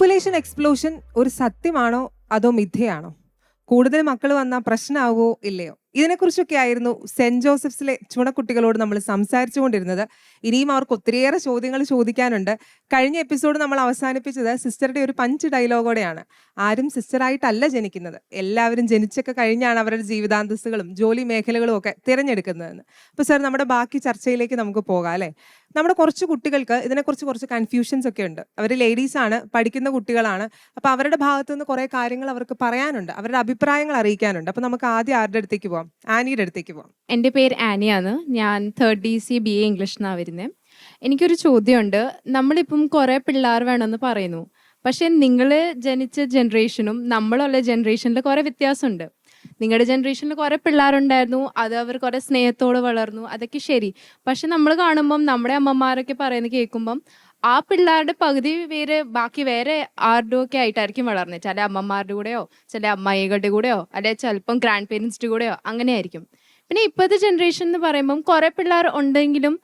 Population explosion ഒരു സത്യമാണോ അതോ മിഥ്യയാണോ? കൂടുതൽ മക്കൾ വന്നാൽ പ്രശ്നമാവോ ഇല്ലയോ? ഇതിനെക്കുറിച്ചൊക്കെ ആയിരുന്നു സെന്റ് ജോസഫ്സിലെ ചുണക്കുട്ടികളോട് നമ്മൾ സംസാരിച്ചുകൊണ്ടിരുന്നത്. ഇനിയും അവർക്ക് ഒത്തിരിയേറെ ചോദ്യങ്ങൾ ചോദിക്കാനുണ്ട്. കഴിഞ്ഞ എപ്പിസോഡ് നമ്മൾ അവസാനിപ്പിച്ചത് സിസ്റ്ററുടെ ഒരു പഞ്ച് ഡയലോഗോടെയാണ്. ആരും സിസ്റ്ററായിട്ടല്ല ജനിക്കുന്നത്, എല്ലാവരും ജനിച്ചൊക്കെ കഴിഞ്ഞാണ് അവരുടെ ജീവിതാന്തസ്സുകളും ജോലി മേഖലകളും ഒക്കെ തിരഞ്ഞെടുക്കുന്നതെന്ന്. അപ്പോൾ സാർ, നമ്മുടെ ബാക്കി ചർച്ചയിലേക്ക് നമുക്ക് പോകാം അല്ലേ? നമ്മുടെ കുറച്ച് കുട്ടികൾക്ക് ഇതിനെക്കുറിച്ച് കുറച്ച് കൺഫ്യൂഷൻസ് ഒക്കെ ഉണ്ട്. അവർ ലേഡീസാണ്, പഠിക്കുന്ന കുട്ടികളാണ്. അപ്പോൾ അവരുടെ ഭാഗത്തു നിന്ന് കുറേ കാര്യങ്ങൾ അവർക്ക് പറയാനുണ്ട്, അവരുടെ അഭിപ്രായങ്ങൾ അറിയിക്കാനുണ്ട്. അപ്പോൾ നമുക്ക് ആദ്യം ആരുടെ അടുത്തേക്ക് പോവാം? ആനിയുടെ അടുത്തേക്ക് പോവാം. എൻ്റെ പേര് ആനിയാണ്. ഞാൻ 3rd DC BA ഇംഗ്ലീഷ് എന്നാണ് വരുന്നത്. എനിക്കൊരു ചോദ്യമുണ്ട്. നമ്മളിപ്പം കുറേ പിള്ളേർ വേണമെന്ന് പറയുന്നു, പക്ഷെ നിങ്ങൾ ജനിച്ച ജനറേഷനും നമ്മളുള്ള ജനറേഷനിൽ കുറേ വ്യത്യാസമുണ്ട്. നിങ്ങളുടെ ജനറേഷനിൽ കുറേ പിള്ളേരുണ്ടായിരുന്നു, അത് അവർ കുറേ സ്നേഹത്തോടെ വളർന്നു, അതൊക്കെ ശരി. പക്ഷെ നമ്മൾ കാണുമ്പം നമ്മുടെ അമ്മമാരൊക്കെ പറയുന്നത് കേൾക്കുമ്പം ആ പിള്ളേരുടെ പകുതി പേര് ബാക്കി വേറെ ആരുടെ ഒക്കെ ആയിട്ടായിരിക്കും വളർന്നത്. ചില അമ്മമാരുടെ കൂടെയോ ചില അമ്മായികളുടെ കൂടെയോ അല്ലെ ചിലപ്പം ഗ്രാൻഡ് പേരൻസിൻ്റെ കൂടെയോ അങ്ങനെയായിരിക്കും. പിന്നെ ഇപ്പോഴത്തെ ജനറേഷൻ എന്ന് പറയുമ്പം കുറേ പിള്ളേർ ഉണ്ടെങ്കിലും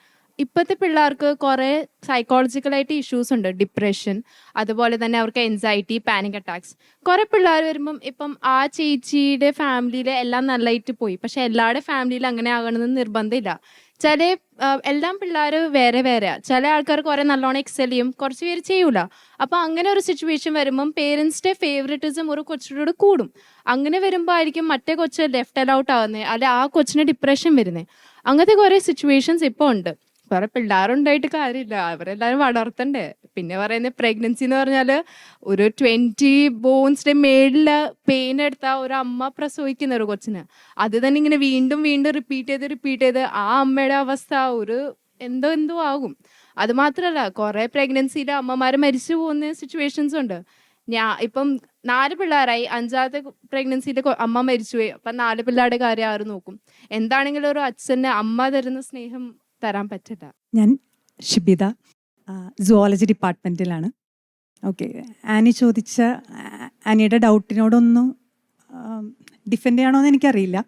ഇപ്പോഴത്തെ പിള്ളേർക്ക് കുറേ സൈക്കോളജിക്കലായിട്ട് ഇഷ്യൂസ് ഉണ്ട്. ഡിപ്രഷൻ, അതുപോലെ തന്നെ അവർക്ക് എൻസൈറ്റി, പാനിക് അറ്റാക്സ്. കുറേ പിള്ളേർ വരുമ്പം ഇപ്പം ആ ചേച്ചിയുടെ ഫാമിലിയിൽ എല്ലാം നല്ലതായിട്ട് പോയി, പക്ഷെ എല്ലാവരുടെ ഫാമിലിയിൽ അങ്ങനെ ആകണമെന്ന് നിർബന്ധമില്ല. ചില എല്ലാം പിള്ളേർ വേറെ വേറെയാണ്. ചില ആൾക്കാർ കുറേ നല്ലോണം എക്സൽ ചെയ്യും, കുറച്ച് പേര് ചെയ്യൂല. അപ്പോൾ അങ്ങനെ ഒരു സിറ്റുവേഷൻ വരുമ്പം പേരൻസിൻ്റെ ഫേവറേറ്റിസം ഒരു കൊച്ചിനോട് കൂടും. അങ്ങനെ വരുമ്പോൾ ആയിരിക്കും മറ്റേ കൊച്ച് ലെഫ്റ്റ് ഔട്ട് ആകുന്നത്, അല്ലെ ആ കൊച്ചിന് ഡിപ്രഷൻ വരുന്നത്. അങ്ങനത്തെ കുറേ സിറ്റുവേഷൻസ് ഇപ്പോൾ ഉണ്ട്. കുറെ പിള്ളേരുണ്ടായിട്ട് കാര്യമില്ല, അവരെല്ലാവരും വളർത്തണ്ടേ. പിന്നെ പറയുന്നത് പ്രഗ്നൻസി എന്ന് പറഞ്ഞാൽ ഒരു 20 ബോൺസിന്റെ മേളിൽ പെയിൻ എടുത്താൽ ഒരു അമ്മ പ്രസവിക്കുന്ന ഒരു കൊച്ചിന്, അത് തന്നെ ഇങ്ങനെ വീണ്ടും വീണ്ടും റിപ്പീറ്റ് ചെയ്ത് ആ അമ്മയുടെ അവസ്ഥ ഒരു എന്തോ ആകും. അത് മാത്രമല്ല, കുറെ പ്രഗ്നൻസിയിൽ അമ്മമാർ മരിച്ചു പോകുന്ന സിറ്റുവേഷൻസ് ഉണ്ട്. ഇപ്പം 4 പിള്ളേരായി, 5ാമത്തെ പ്രഗ്നൻസിയിൽ അമ്മ മരിച്ചുപോയി. അപ്പം 4 പിള്ളേരുടെ കാര്യം ആര് നോക്കും? എന്താണെങ്കിലും ഒരു അച്ഛന് അമ്മ തരുന്ന സ്നേഹം തരാൻ പറ്റില്ല. ഞാൻ ഷിബിത, സുവോളജി ഡിപ്പാർട്ട്മെൻറ്റിലാണ്. ഓക്കെ, ആനി ചോദിച്ച ആനിയുടെ ഡൗട്ടിനോടൊന്നും ഡിഫെൻഡ് ചെയ്യണമെന്ന് എനിക്കറിയില്ല.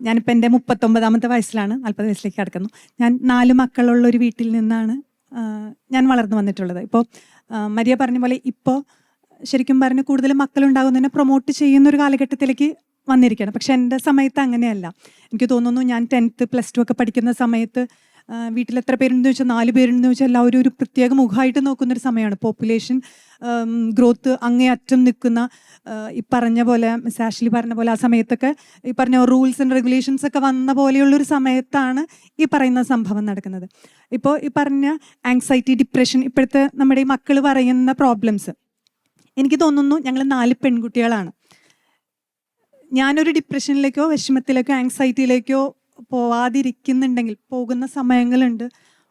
ഞാനിപ്പോൾ എൻ്റെ 39ാമത്തെ വയസ്സിലാണ് 40 വയസ്സിലേക്ക് കിടക്കുന്നു. ഞാൻ 4 മക്കളുള്ള ഒരു വീട്ടിൽ നിന്നാണ് ഞാൻ വളർന്നു വന്നിട്ടുള്ളത്. ഇപ്പോൾ മരിയ പറഞ്ഞ പോലെ ഇപ്പോൾ ശരിക്കും പറഞ്ഞ് കൂടുതൽ മക്കളുണ്ടാകുന്നതിനെ പ്രൊമോട്ട് ചെയ്യുന്നൊരു കാലഘട്ടത്തിലേക്ക് വന്നിരിക്കുകയാണ്. പക്ഷെ എൻ്റെ സമയത്ത് അങ്ങനെയല്ല. എനിക്ക് തോന്നുന്നു ഞാൻ 10th + 2 ഒക്കെ പഠിക്കുന്ന സമയത്ത് വീട്ടിൽ എത്ര പേരുണ്ടെന്ന് ചോദിച്ചാൽ 4 പേരുണ്ടെന്ന് ചോദിച്ചാൽ എല്ലാവരും ഒരു പ്രത്യേക മുഖമായിട്ട് നോക്കുന്നൊരു സമയമാണ്. പോപ്പുലേഷൻ ഗ്രോത്ത് അങ്ങേയറ്റം നിൽക്കുന്ന, ഈ പറഞ്ഞ പോലെ മിസ് ആഷ്ലി പറഞ്ഞ പോലെ ആ സമയത്തൊക്കെ ഈ പറഞ്ഞ റൂൾസ് ആൻഡ് റെഗുലേഷൻസ് ഒക്കെ വന്ന പോലെയുള്ളൊരു സമയത്താണ് ഈ പറയുന്ന സംഭവം നടക്കുന്നത്. ഇപ്പോൾ ഈ പറഞ്ഞ ആങ്സൈറ്റി, ഡിപ്രഷൻ, ഇപ്പോഴത്തെ നമ്മുടെ ഈ മക്കൾ പറയുന്ന പ്രോബ്ലംസ്, എനിക്ക് തോന്നുന്നു ഞങ്ങൾ 4 പെൺകുട്ടികളാണ്. ഞാനൊരു ഡിപ്രഷനിലേക്കോ വിഷമത്തിലേക്കോ ആങ്സൈറ്റിയിലേക്കോ പോവാതിരിക്കുന്നുണ്ടെങ്കിൽ പോകുന്ന സമയങ്ങളുണ്ട്.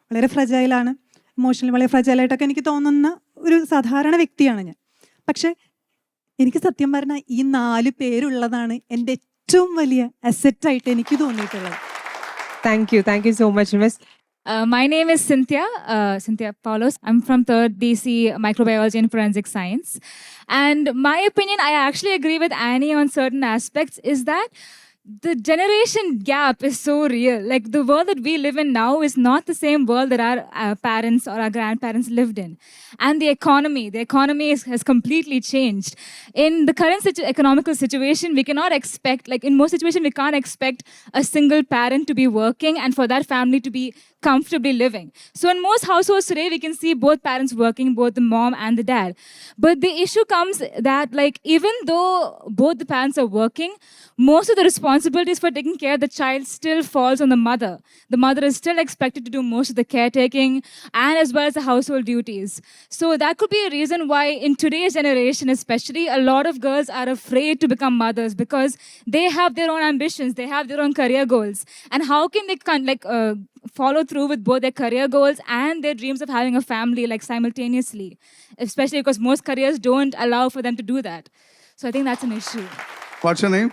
വളരെ ഫ്രജൈലാണ്, ഇമോഷണലി വളരെ ഫ്രജൈലായിട്ടൊക്കെ എനിക്ക് തോന്നുന്ന ഒരു സാധാരണ വ്യക്തിയാണ് ഞാൻ. പക്ഷെ എനിക്ക് സത്യം പറഞ്ഞാൽ ഈ 4 പേരുള്ളതാണ് എൻ്റെ ഏറ്റവും വലിയ അസറ്റായിട്ട് എനിക്ക് തോന്നിയിട്ടുള്ളത്. Thank you so much miss. My name is Cynthia Paulos. I'm from 3rd DC Microbiology and Forensic Science. And my opinion, I actually agree with Annie on certain aspects, is that the generation gap is so real. Like, the world that we live in now is not the same world that our parents or our grandparents lived in. And the economy has completely changed. In the current economical situation, we cannot expect, like in most situations, we can't expect a single parent to be working and for that family to be comfortably living. So in most households today, we can see both parents working, both the mom and the dad. But the issue comes that, like, even though both the parents are working, most of the responsibilities for taking care of the child still falls on the mother. The mother is still expected to do most of the caretaking and as well as the household duties. So that could be a reason why in today's generation especially, a lot of girls are afraid to become mothers because they have their own ambitions, they have their own career goals. And how can they follow through with both their career goals and their dreams of having a family, like, simultaneously? Especially because most careers don't allow for them to do that. So I think that's an issue. What's your name?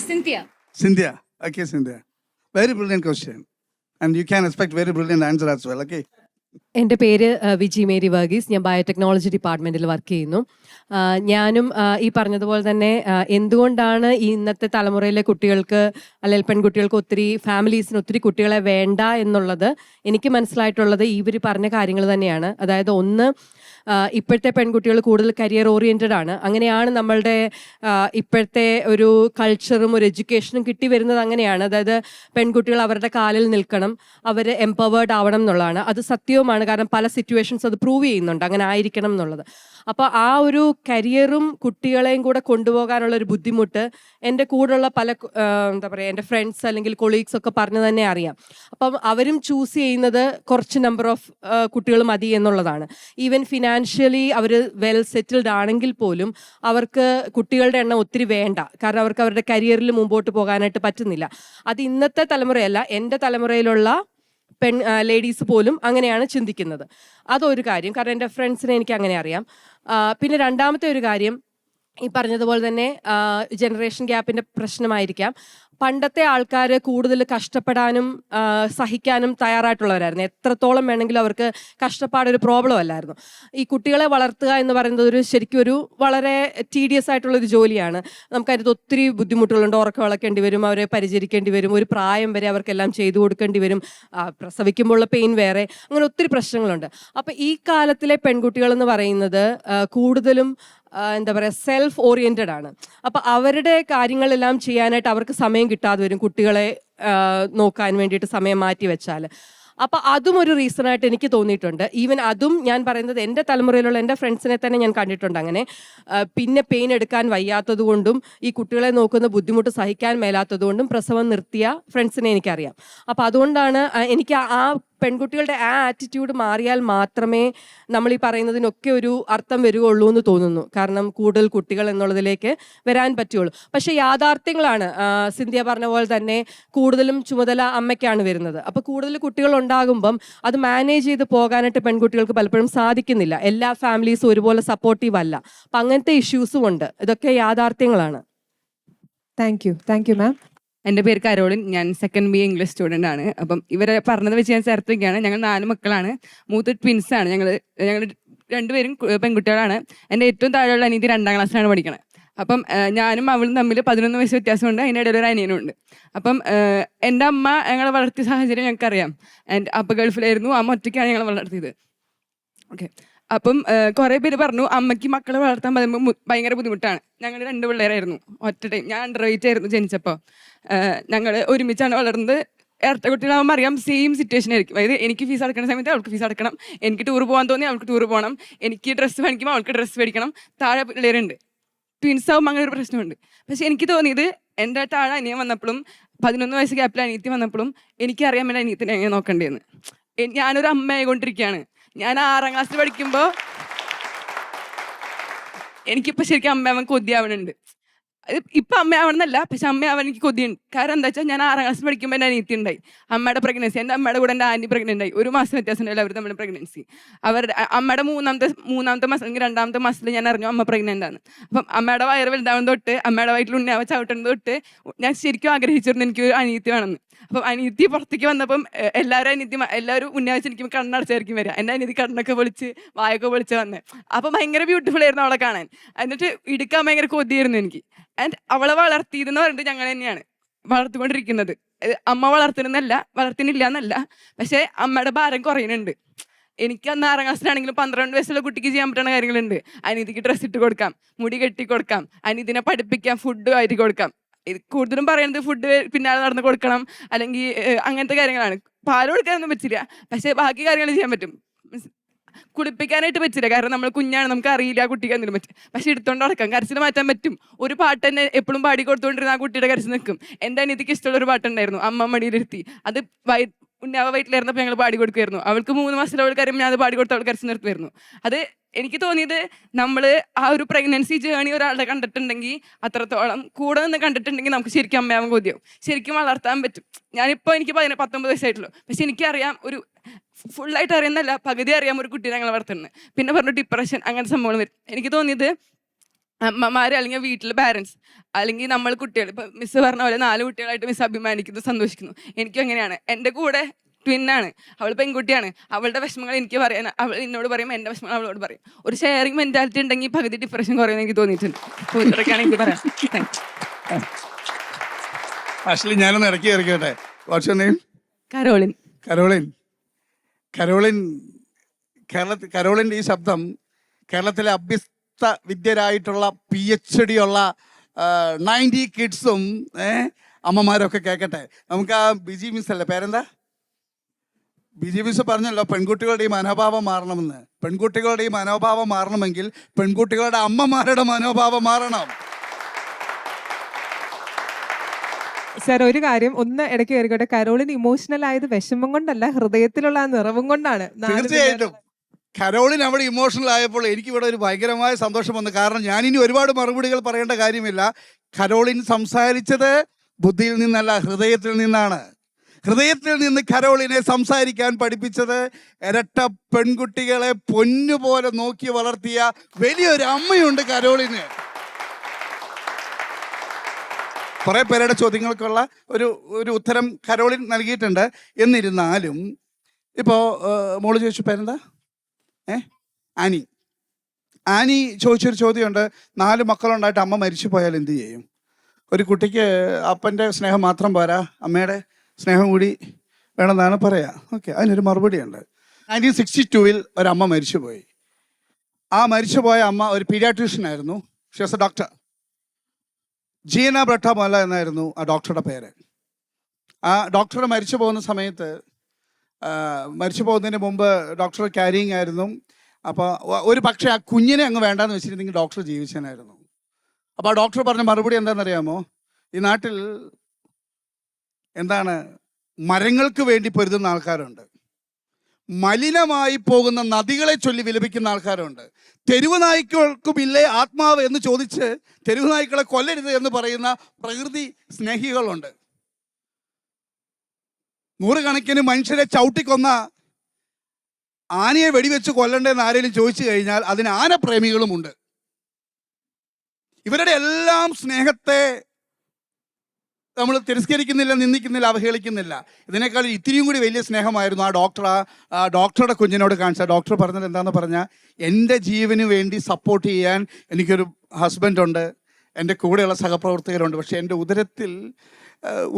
Cynthia. Cynthia. Okay, Cynthia. Very brilliant question. And you can expect very brilliant answer as well, okay? എൻ്റെ പേര് Viji Mary Varghese. ഞാൻ biotechnology ഡിപ്പാർട്ട്മെൻറ്റിൽ work ചെയ്യുന്നു. ഞാനും ഈ പറഞ്ഞതുപോലെ തന്നെ എന്തുകൊണ്ടാണ് ഈ ഇന്നത്തെ തലമുറയിലെ കുട്ടികൾക്ക് അല്ലെങ്കിൽ പെൺകുട്ടികൾക്ക് ഒത്തിരി ഫാമിലീസിന് ഒത്തിരി കുട്ടികളെ വേണ്ട എന്നുള്ളത് എനിക്ക് മനസ്സിലായിട്ടുള്ളത് ഇവർ പറഞ്ഞ കാര്യങ്ങൾ തന്നെയാണ്. അതായത് ഒന്ന്, ഇപ്പോഴത്തെ പെൺകുട്ടികൾ കൂടുതൽ കരിയർ ഓറിയൻറ്റഡ് ആണ്. അങ്ങനെയാണ് നമ്മളുടെ ഇപ്പോഴത്തെ ഒരു കൾച്ചറും ഒരു എഡ്യൂക്കേഷനും കിട്ടി വരുന്നത് അങ്ങനെയാണ്. അതായത് പെൺകുട്ടികൾ അവരുടെ കാലിൽ നിൽക്കണം, അവർ എംപവേർഡ് ആവണം എന്നുള്ളതാണ്. അത് സത്യവുമാണ്, കാരണം പല സിറ്റുവേഷൻസ് അത് പ്രൂവ് ചെയ്യുന്നുണ്ട് അങ്ങനെ ആയിരിക്കണം എന്നുള്ളത്. അപ്പോൾ ആ ഒരു കരിയറും കുട്ടികളെയും കൂടെ കൊണ്ടുപോകാനുള്ള ഒരു ബുദ്ധിമുട്ട് എൻ്റെ കൂടെയുള്ള പല എന്താ പറയുക എൻ്റെ ഫ്രണ്ട്സ് അല്ലെങ്കിൽ കൊളീഗ്സ് ഒക്കെ പറഞ്ഞു തന്നെ അറിയാം. അപ്പം അവരും ചൂസ് ചെയ്യുന്നത് കുറച്ച് നമ്പർ ഓഫ് കുട്ടികൾ മതി എന്നുള്ളതാണ്. ഈവൻ ഫിനാൻഷ്യലി അവർ വെൽ സെറ്റിൽഡ് ആണെങ്കിൽ പോലും അവർക്ക് കുട്ടികളുടെ എണ്ണം ഒത്തിരി വേണ്ട, കാരണം അവർക്ക് അവരുടെ കരിയറിൽ മുമ്പോട്ട് പോകാനായിട്ട് പറ്റുന്നില്ല. അത് ഇന്നത്തെ തലമുറയല്ല, എൻ്റെ തലമുറയിലുള്ള ലേഡീസ് പോലും അങ്ങനെയാണ് ചിന്തിക്കുന്നത്. അതൊരു കാര്യം, കാരണം എൻ്റെ ഫ്രണ്ട്സിനെ എനിക്ക് അങ്ങനെ അറിയാം. പിന്നെ രണ്ടാമത്തെ ഒരു കാര്യം, ഈ പറഞ്ഞതുപോലെ തന്നെ ജനറേഷൻ ഗ്യാപ്പിൻ്റെ പ്രശ്നമായിരിക്കാം. പണ്ടത്തെ ആൾക്കാർ കൂടുതൽ കഷ്ടപ്പെടാനും സഹിക്കാനും തയ്യാറായിട്ടുള്ളവരായിരുന്നു. എത്രത്തോളം വേണമെങ്കിലും അവർക്ക് കഷ്ടപ്പാടൊരു പ്രോബ്ലം അല്ലായിരുന്നു. ഈ കുട്ടികളെ വളർത്തുക എന്ന് പറയുന്നത് ശരിക്കും ഒരു വളരെ ടീഡിയസ് ആയിട്ടുള്ളൊരു ജോലിയാണ്. നമുക്കതിനകത്ത് ഒത്തിരി ബുദ്ധിമുട്ടുകളുണ്ട്. ഉറക്കം ഇളക്കേണ്ടി വരും, അവരെ പരിചരിക്കേണ്ടി വരും, ഒരു പ്രായം വരെ അവർക്കെല്ലാം ചെയ്തു കൊടുക്കേണ്ടി വരും, പ്രസവിക്കുമ്പോഴുള്ള പെയിൻ വേറെ, അങ്ങനെ ഒത്തിരി പ്രശ്നങ്ങളുണ്ട്. അപ്പം ഈ കാലത്തിലെ പെൺകുട്ടികൾ എന്ന് പറയുന്നത് കൂടുതലും എന്താ പറയുക സെൽഫ് ഓറിയൻറ്റഡ് ആണ്. അപ്പം അവരുടെ കാര്യങ്ങളെല്ലാം ചെയ്യാനായിട്ട് അവർക്ക് സമയം കിട്ടാതെ വരും, കുട്ടികളെ നോക്കാൻ വേണ്ടിയിട്ട് സമയം മാറ്റി വെച്ചാൽ. അപ്പം അതും ഒരു റീസണായിട്ട് എനിക്ക് തോന്നിയിട്ടുണ്ട്. ഈവൻ അതും ഞാൻ പറയുന്നത് എൻ്റെ തലമുറയിലുള്ള എൻ്റെ ഫ്രണ്ട്സിനെ തന്നെ ഞാൻ കണ്ടിട്ടുണ്ട് അങ്ങനെ. പിന്നെ പെയിൻ എടുക്കാൻ വയ്യാത്തത് കൊണ്ടും ഈ കുട്ടികളെ നോക്കുന്ന ബുദ്ധിമുട്ട് സഹിക്കാൻ മേലാത്തത് കൊണ്ടും പ്രസവം നിർത്തിയ ഫ്രണ്ട്സിനെ എനിക്കറിയാം. അപ്പം അതുകൊണ്ടാണ് എനിക്ക് ആ പെൺകുട്ടികളുടെ ആ ആറ്റിറ്റ്യൂഡ് മാറിയാൽ മാത്രമേ നമ്മൾ ഈ പറയുന്നതിനൊക്കെ ഒരു അർത്ഥം വരികയുള്ളൂ എന്ന് തോന്നുന്നു. കാരണം കൂടുതൽ കുട്ടികൾ എന്നുള്ളതിലേക്ക് വരാൻ പറ്റുള്ളൂ. പക്ഷേ യാഥാർത്ഥ്യങ്ങളാണ് സിന്ധ്യ പറഞ്ഞ പോലെ തന്നെ കൂടുതലും ചുമതല അമ്മയ്ക്കാണ് വരുന്നത്. അപ്പോൾ കൂടുതൽ കുട്ടികൾ ഉണ്ടാകുമ്പം അത് മാനേജ് ചെയ്ത് പോകാനായിട്ട് പെൺകുട്ടികൾക്ക് പലപ്പോഴും സാധിക്കുന്നില്ല. എല്ലാ ഫാമിലീസും ഒരുപോലെ സപ്പോർട്ടീവ് അല്ല. അപ്പം അങ്ങനത്തെ ഇഷ്യൂസും ഉണ്ട്. ഇതൊക്കെ യാഥാർത്ഥ്യങ്ങളാണ്. Thank you ma'am. എൻ്റെ പേര് കരോളിൻ. ഞാൻ സെക്കൻഡ് BA ഇംഗ്ലീഷ് സ്റ്റുഡൻ്റ് ആണ്. അപ്പം ഇവരെ പറഞ്ഞത് വെച്ച് ഞാൻ ചേർത്ത് വയ്ക്കുകയാണ്. ഞങ്ങൾ 4 മക്കളാണ്. മൂത്ത ട്വിൻസാണ്. ഞങ്ങൾ രണ്ടുപേരും പെൺകുട്ടികളാണ്. എൻ്റെ ഏറ്റവും താഴെയുള്ള അനിയത്തി 2ാം ക്ലാസ്സിലാണ് പഠിക്കുന്നത്. അപ്പം ഞാനും അവളും തമ്മിൽ 11 വയസ്സ് വ്യത്യാസമുണ്ട്. അതിൻ്റെ ഇടയിൽ ഒരു അനിയനുണ്ട്. അപ്പം എൻ്റെ അമ്മ ഞങ്ങളെ വളർത്തിയ സാഹചര്യം ഞങ്ങൾക്കറിയാം. അപ്പം ഗൾഫിലായിരുന്നു, അമ്മ ഒറ്റയ്ക്കാണ് ഞങ്ങളെ വളർത്തിയത്. ഓക്കെ. അപ്പം കുറേ പേര് പറഞ്ഞു അമ്മയ്ക്ക് മക്കളെ വളർത്താൻ ഭയങ്കര ബുദ്ധിമുട്ടാണ്. ഞങ്ങൾ 2 പിള്ളേരായിരുന്നു ഒറ്റ ടൈം. ഞാൻ അണ്ടർവെയ്റ്റ് ആയിരുന്നു ജനിച്ചപ്പോൾ. ഞങ്ങൾ ഒരുമിച്ചാണ് വളർന്നത്. ഇരട്ട കുട്ടികളാകുമ്പോൾ അറിയാം സെയിം സിറ്റുവേഷൻ ആയിരിക്കും. അതായത് എനിക്ക് ഫീസ് അടക്കുന്ന സമയത്ത് അവൾക്ക് ഫീസ് അടക്കണം, എനിക്ക് ടൂർ പോകാൻ തോന്നി അവൾക്ക് ടൂർ പോകണം, എനിക്ക് ഡ്രസ്സ് മേടിക്കുമ്പോൾ അവൾക്ക് ഡ്രസ്സ് മേടിക്കണം. താഴെ പിള്ളേരുണ്ട്, ട്വിൻസ് ആകുമ്പോൾ അങ്ങനെ ഒരു പ്രശ്നമുണ്ട്. പക്ഷെ എനിക്ക് തോന്നിയത് എൻ്റെ താഴെ അനിയൻ വന്നപ്പോഴും 11 വയസ്സ് ഗ്യാപ്പിൽ അനിയത്തി വന്നപ്പോഴും എനിക്കറിയാൻ വേണ്ടി അനിയത്തിനെ എങ്ങനെ നോക്കേണ്ടതെന്ന്. ഞാനൊരു അമ്മയായിക്കൊണ്ടിരിക്കുകയാണ്. ഞാൻ 6ാം ക്ലാസ്സിൽ പഠിക്കുമ്പോൾ എനിക്കിപ്പോൾ ശരിക്കും അമ്മയാവാൻ കൊതിയാവണുണ്ട്. ഇപ്പം അമ്മയാവണമെന്നല്ല, പക്ഷെ അമ്മയാവാൻ എനിക്ക് കൊതിയുണ്ട്. കാരണം എന്താ വെച്ചാൽ ഞാൻ 6ാം ക്ലാസ്സിൽ പഠിക്കുമ്പോൾ എൻ്റെ അനിയത്തി ഉണ്ടായി. അമ്മയുടെ പ്രഗ്നൻസി, എൻ്റെ അമ്മയുടെ കൂടെ എൻ്റെ ആൻറ്റി പ്രഗ്നൻ്റ് ആയി. 1 മാസം വ്യത്യാസം ഉണ്ടായില്ല അവർ തമ്മിൽ പ്രഗ്നൻസി. അമ്മയുടെ മൂന്നാമത്തെ മാസം അല്ലെങ്കിൽ 2ാമത്തെ മാസത്തിൽ ഞാൻ അറിഞ്ഞു അമ്മ പ്രഗ്നൻ്റ് ആണ്. അപ്പം അമ്മയുടെ വയറ് വലുതാവുന്ന തൊട്ട് അമ്മയുടെ വയറ്റിൽ ഉണ്ണിയാവ ചവിട്ടുന്നത് തൊട്ട് ഞാൻ ശരിക്കും ആഗ്രഹിച്ചിരുന്നു എനിക്കൊരു അനിയത്തി വേണമെന്ന്. അപ്പം അനിയത്തി പുറത്തേക്ക് വന്നപ്പം എല്ലാവരും ഉന്നയിച്ച് എനിക്ക് കണ്ണടച്ചായിരിക്കും വരിക. എൻ്റെ അനിയത്തി കണ്ണൊക്കെ പൊളിച്ച് വായൊക്കെ പൊളിച്ച് വന്നേ. അപ്പം ഭയങ്കര ബ്യൂട്ടിഫുൾ ആയിരുന്നു അവളെ കാണാൻ. എന്നിട്ട് എടുക്കാൻ ഭയങ്കര കൊതിയായിരുന്നു എനിക്ക്. ആൻഡ് അവളെ വളർത്തിയതെന്ന് പറഞ്ഞിട്ട് ഞങ്ങൾ തന്നെയാണ് വളർത്തിക്കൊണ്ടിരിക്കുന്നത്. അമ്മ വളർത്തുന്നില്ല എന്നല്ല, പക്ഷേ അമ്മയുടെ ഭാരം കുറയുന്നുണ്ട്. എനിക്ക് അന്ന് 6ാം ക്ലാസ്സിലാണെങ്കിലും 12 വയസ്സുള്ള കുട്ടിക്ക് ചെയ്യാൻ പറ്റുന്ന കാര്യങ്ങളുണ്ട്. അനിയത്തിക്ക് ഡ്രസ്സ് ഇട്ട് കൊടുക്കാം, മുടി കെട്ടി കൊടുക്കാം, അനിയത്തിനെ പഠിപ്പിക്കാം, ഫുഡ് ആയിട്ട് കൊടുക്കാം. ഇത് കൂടുതലും പറയുന്നത് ഫുഡ് പിന്നാലെ നടന്ന് കൊടുക്കണം അല്ലെങ്കിൽ അങ്ങനത്തെ കാര്യങ്ങളാണ്. പാല് കൊടുക്കാനൊന്നും പറ്റില്ല, പക്ഷേ ബാക്കി കാര്യങ്ങൾ ചെയ്യാൻ പറ്റും. കുളിപ്പിക്കാനായിട്ട് പറ്റില്ല, കാരണം നമ്മൾ കുഞ്ഞാണ്, നമുക്ക് അറിയില്ല കുട്ടിക്ക് എന്തെങ്കിലും പറ്റും. പക്ഷെ എടുത്തോണ്ട് നടക്കാം, കരച്ചിൽ മാറ്റാൻ പറ്റും. ഒരു പാട്ട് തന്നെ എപ്പോഴും പാടി കൊടുത്തോണ്ടിരുന്ന ആ കുട്ടിയുടെ കരച്ചിൽ നിൽക്കും. എൻ്റെ അനിയത്തിക്ക് ഇഷ്ടമുള്ള ഒരു പാട്ടുണ്ടായിരുന്നു, അമ്മ മടിയിലിരുത്തി. അത് ഉന്നാവ വയറ്റിലായിരുന്നപ്പോൾ ഞങ്ങൾ പാടി കൊടുക്കുമായിരുന്നു. അവൾക്ക് 3 മാസത്തിൽ അവൾ കാര്യം ഞാൻ അത് പാടി കൊടുത്ത് അവൾ കരച്ചിൽ നിർത്തുമായിരുന്നു. അത് എനിക്ക് തോന്നിയത് നമ്മൾ ആ ഒരു പ്രഗ്നൻസി ജേണി ഒരാളുടെ കണ്ടിട്ടുണ്ടെങ്കിൽ, അത്രത്തോളം കൂടെ നിന്ന് കണ്ടിട്ടുണ്ടെങ്കിൽ നമുക്ക് ശരിക്കും അമ്മയാവാൻ കൊതിയാവും, ശരിക്കും വളർത്താൻ പറ്റും. ഞാനിപ്പോൾ എനിക്ക് 19 വയസ്സായിട്ടുള്ളൂ, പക്ഷെ എനിക്കറിയാം, ഒരു ഫുള്ളായിട്ട് അറിയുന്നല്ല, പകുതി അറിയാം ഒരു കുട്ടീനെ ഞങ്ങൾ വളർത്തുന്നത്. പിന്നെ പറഞ്ഞു ഡിപ്രഷൻ അങ്ങനത്തെ സംഭവങ്ങൾ വരും. എനിക്ക് തോന്നിയത് അമ്മമാർ അല്ലെങ്കിൽ വീട്ടിലെ പാരൻസ് അല്ലെങ്കിൽ നമ്മൾ കുട്ടികൾ, ഇപ്പം മിസ്സ് പറഞ്ഞ പോലെ 4 കുട്ടികളായിട്ട് മിസ്സ് അഭിമാനിക്കുന്നു, സന്തോഷിക്കുന്നു. എനിക്കും അങ്ങനെയാണ്. എൻ്റെ കൂടെ ട്വിന്നാണ്, അവൾ പെൺകുട്ടിയാണ്. അവളുടെ വിഷമങ്ങൾ എനിക്ക് പറയാൻ, അവൾ എന്നോട് പറയും, എൻ്റെ വിഷമങ്ങൾ അവളോട് പറയും. ഒരു ഷെയറിങ് മെൻറ്റാലിറ്റി ഉണ്ടെങ്കിൽ പകുതി ഡിപ്രഷൻ കുറയുമെന്ന് എനിക്ക് തോന്നിയിട്ടുണ്ട്. ഇതൊക്കെയാണ് എനിക്ക് പറയാം. Thank you. ആക്ച്വലി ഞാനൊന്ന് ഇടയ്ക്ക് കയറിക്കട്ടെ. What's your name? Caroline. Caroline കരോളിൻ്റെ ഈ ശബ്ദം കേരളത്തിലെ അഭ്യസ്ത വിദ്യരായിട്ടുള്ള PhD ഉള്ള 90 കിഡ്സും അമ്മമാരൊക്കെ കേൾക്കട്ടെ. നമുക്ക് ആ ബിജി മിസ് അല്ലേ, പേരെന്താ? ബിജി മിസ് പറഞ്ഞല്ലോ പെൺകുട്ടികളുടെ ഈ മനോഭാവം മാറണമെന്ന്. പെൺകുട്ടികളുടെ ഈ മനോഭാവം മാറണമെങ്കിൽ പെൺകുട്ടികളുടെ അമ്മമാരുടെ മനോഭാവം മാറണം. സർ, ഒരു കാര്യം ഒന്ന് ഇടയ്ക്ക് കയറിക്കോട്ടെ. കരോളിന് ഇമോഷണൽ ആയത് വിഷമം കൊണ്ടല്ല, ഹൃദയത്തിലുള്ള ആ നിറവും കൊണ്ടാണ്. തീർച്ചയായിട്ടും കരോളിൻ അവിടെ ഇമോഷണൽ ആയപ്പോൾ എനിക്ക് ഇവിടെ ഒരു ഭയങ്കരമായ സന്തോഷം വന്നു. കാരണം ഞാനിനി ഒരുപാട് മറുപടികൾ പറയേണ്ട കാര്യമില്ല. കരോളിൻ സംസാരിച്ചത് ബുദ്ധിയിൽ നിന്നല്ല, ഹൃദയത്തിൽ നിന്നാണ്. ഹൃദയത്തിൽ നിന്ന് കരോളിനെ സംസാരിക്കാൻ പഠിപ്പിച്ചത് ഇരട്ട പെൺകുട്ടികളെ പൊന്നുപോലെ നോക്കി വളർത്തിയ വലിയൊരു അമ്മയുണ്ട് കരോളിന്. കുറെ പേരുടെ ചോദ്യങ്ങൾക്കുള്ള ഒരു ഉത്തരം കരോളിൻ നൽകിയിട്ടുണ്ട്. എന്നിരുന്നാലും ഇപ്പോൾ മോള് ചോദിച്ചു പേരെന്താ? ആനി ചോദിച്ചൊരു ചോദ്യമുണ്ട്. 4 മക്കളുണ്ടായിട്ട് അമ്മ മരിച്ചു പോയാൽ എന്ത് ചെയ്യും? ഒരു കുട്ടിക്ക് അപ്പൻ്റെ സ്നേഹം മാത്രം പോരാ, അമ്മയുടെ സ്നേഹം കൂടി വേണമെന്നാണ് പറയാ. ഓക്കെ, അതിനൊരു മറുപടിയുണ്ട്. 1962 ഒരമ്മ മരിച്ചുപോയി. ആ മരിച്ചുപോയ അമ്മ ഒരു പീഡിയാട്രീഷ്യനായിരുന്നു. She was a doctor. Jeena ബ്രട്ടമല എന്നായിരുന്നു ആ ഡോക്ടറുടെ പേര്. ആ ഡോക്ടർ മരിച്ചു പോകുന്ന സമയത്ത്, മരിച്ചു പോകുന്നതിന് മുമ്പ് ഡോക്ടർ ക്യാരിങ് ആയിരുന്നു. അപ്പോൾ ഒരു പക്ഷേ ആ കുഞ്ഞിനെ അങ്ങ് വേണ്ടാന്ന് വെച്ചിരുന്നെങ്കിൽ ഡോക്ടർ ജീവിച്ചനായിരുന്നു. അപ്പോൾ ആ ഡോക്ടർ പറഞ്ഞ മറുപടി എന്താണെന്നറിയാമോ? ഈ നാട്ടിൽ എന്താണ്, മരങ്ങൾക്ക് വേണ്ടി പൊരുതുന്ന ആൾക്കാരുണ്ട്, മലിനമായി പോകുന്ന നദികളെ ചൊല്ലി വിലപിക്കുന്ന ആൾക്കാരുണ്ട്, തെരുവ് നായ്ക്കൾക്കുമില്ലേ ആത്മാവ് എന്ന് ചോദിച്ച് തെരുവ് നായ്ക്കളെ കൊല്ലരുത് എന്ന് പറയുന്ന പ്രകൃതി സ്നേഹികളുണ്ട്. 100 കണക്കിന് മനുഷ്യരെ ചവിട്ടിക്കൊന്ന ആനയെ വെടിവെച്ച് കൊല്ലണ്ടെന്ന് ആരെങ്കിലും ചോദിച്ചു കഴിഞ്ഞാൽ അതിന് ആനപ്രേമികളുമുണ്ട്. ഇവരുടെ എല്ലാം സ്നേഹത്തെ നമ്മൾ തിരസ്കരിക്കുന്നില്ല, നിന്ദിക്കുന്നില്ല, അവഹേളിക്കുന്നില്ല. ഇതിനേക്കാൾ ഇത്തിരിയും കൂടി വലിയ സ്നേഹമായിരുന്നു ആ ഡോക്ടറുടെ കുഞ്ഞിനോട് കാണിച്ച. ഡോക്ടർ പറഞ്ഞത് എന്താണെന്ന് പറഞ്ഞാൽ, എൻ്റെ ജീവന് വേണ്ടി സപ്പോർട്ട് ചെയ്യാൻ എനിക്കൊരു ഹസ്ബൻഡുണ്ട്, എൻ്റെ കൂടെയുള്ള സഹപ്രവർത്തകരുണ്ട്, പക്ഷേ എൻ്റെ ഉദരത്തിൽ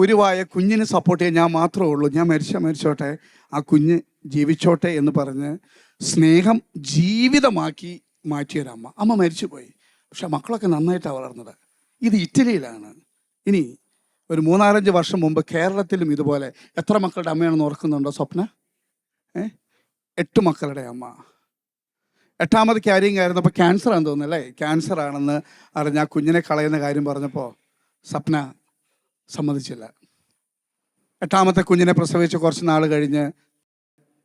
ഉരുവായ കുഞ്ഞിന് സപ്പോർട്ട് ചെയ്യാൻ ഞാൻ മാത്രമേ ഉള്ളൂ. ഞാൻ മരിച്ചോട്ടെ, ആ കുഞ്ഞ് ജീവിച്ചോട്ടെ എന്ന് പറഞ്ഞ് സ്നേഹം ജീവിതമാക്കി മാറ്റിയൊരമ്മ. അമ്മ മരിച്ചുപോയി, പക്ഷെ മക്കളൊക്കെ നന്നായിട്ടാണ് വളർന്നത്. ഇത് ഇറ്റലിയിലാണ്. ഇനി ഒരു 3-4 വർഷം മുമ്പ് കേരളത്തിലും ഇതുപോലെ എത്ര മക്കളുടെ അമ്മയാണെന്ന് ഓർക്കുന്നുണ്ടോ? സ്വപ്ന 8 മക്കളുടെ അമ്മ. 8ാമത് ക്യാരിങ് ആയിരുന്നു. അപ്പോൾ ക്യാൻസർ ആണെന്ന് തോന്നുന്നു അല്ലേ? ക്യാൻസർ ആണെന്ന് അറിഞ്ഞ ആ കുഞ്ഞിനെ കളയുന്ന കാര്യം പറഞ്ഞപ്പോൾ സ്വപ്ന സമ്മതിച്ചില്ല. 8ാമത്തെ കുഞ്ഞിനെ പ്രസവിച്ച് കുറച്ച് നാൾ കഴിഞ്ഞ്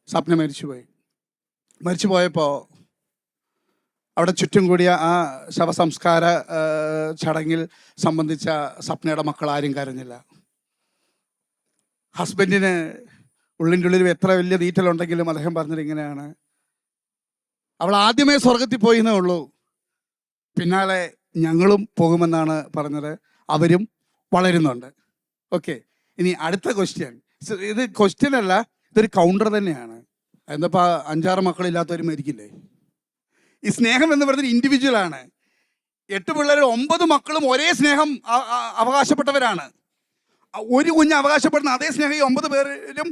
സ്വപ്ന മരിച്ചു പോയപ്പോൾ അവിടെ ചുറ്റും കൂടിയ ആ ശവസംസ്കാര ചടങ്ങിൽ സംബന്ധിച്ച സ്വപ്നയുടെ മക്കൾ ആരും കരഞ്ഞില്ല. ഹസ്ബൻഡിന് ഉള്ളിൻ്റെ ഉള്ളിൽ എത്ര വലിയ തീറ്റലുണ്ടെങ്കിലും അദ്ദേഹം പറഞ്ഞത് ഇങ്ങനെയാണ്, അവൾ ആദ്യമേ സ്വർഗത്തിൽ പോയിന്നേ ഉള്ളൂ, പിന്നാലെ ഞങ്ങളും പോകുമെന്നാണ് പറഞ്ഞത്. അവരും വളരുന്നുണ്ട്. ഓക്കെ, ഇനി അടുത്ത ക്വസ്റ്റ്യൻ. ഇത് ക്വസ്റ്റ്യൻ അല്ല, ഇതൊരു കൗണ്ടർ തന്നെയാണ്. എന്നിപ്പോൾ 5-6 മക്കളില്ലാത്തവർ മരിക്കില്ലേ? ഈ സ്നേഹം എന്ന് പറയുന്നത് ഇൻഡിവിജ്വലാണ്. 8 പിള്ളേർ 9 മക്കളും ഒരേ സ്നേഹം അവകാശപ്പെട്ടവരാണ്. ഒരു കുഞ്ഞ് അവകാശപ്പെടുന്ന അതേ സ്നേഹം ഈ 9 പേരും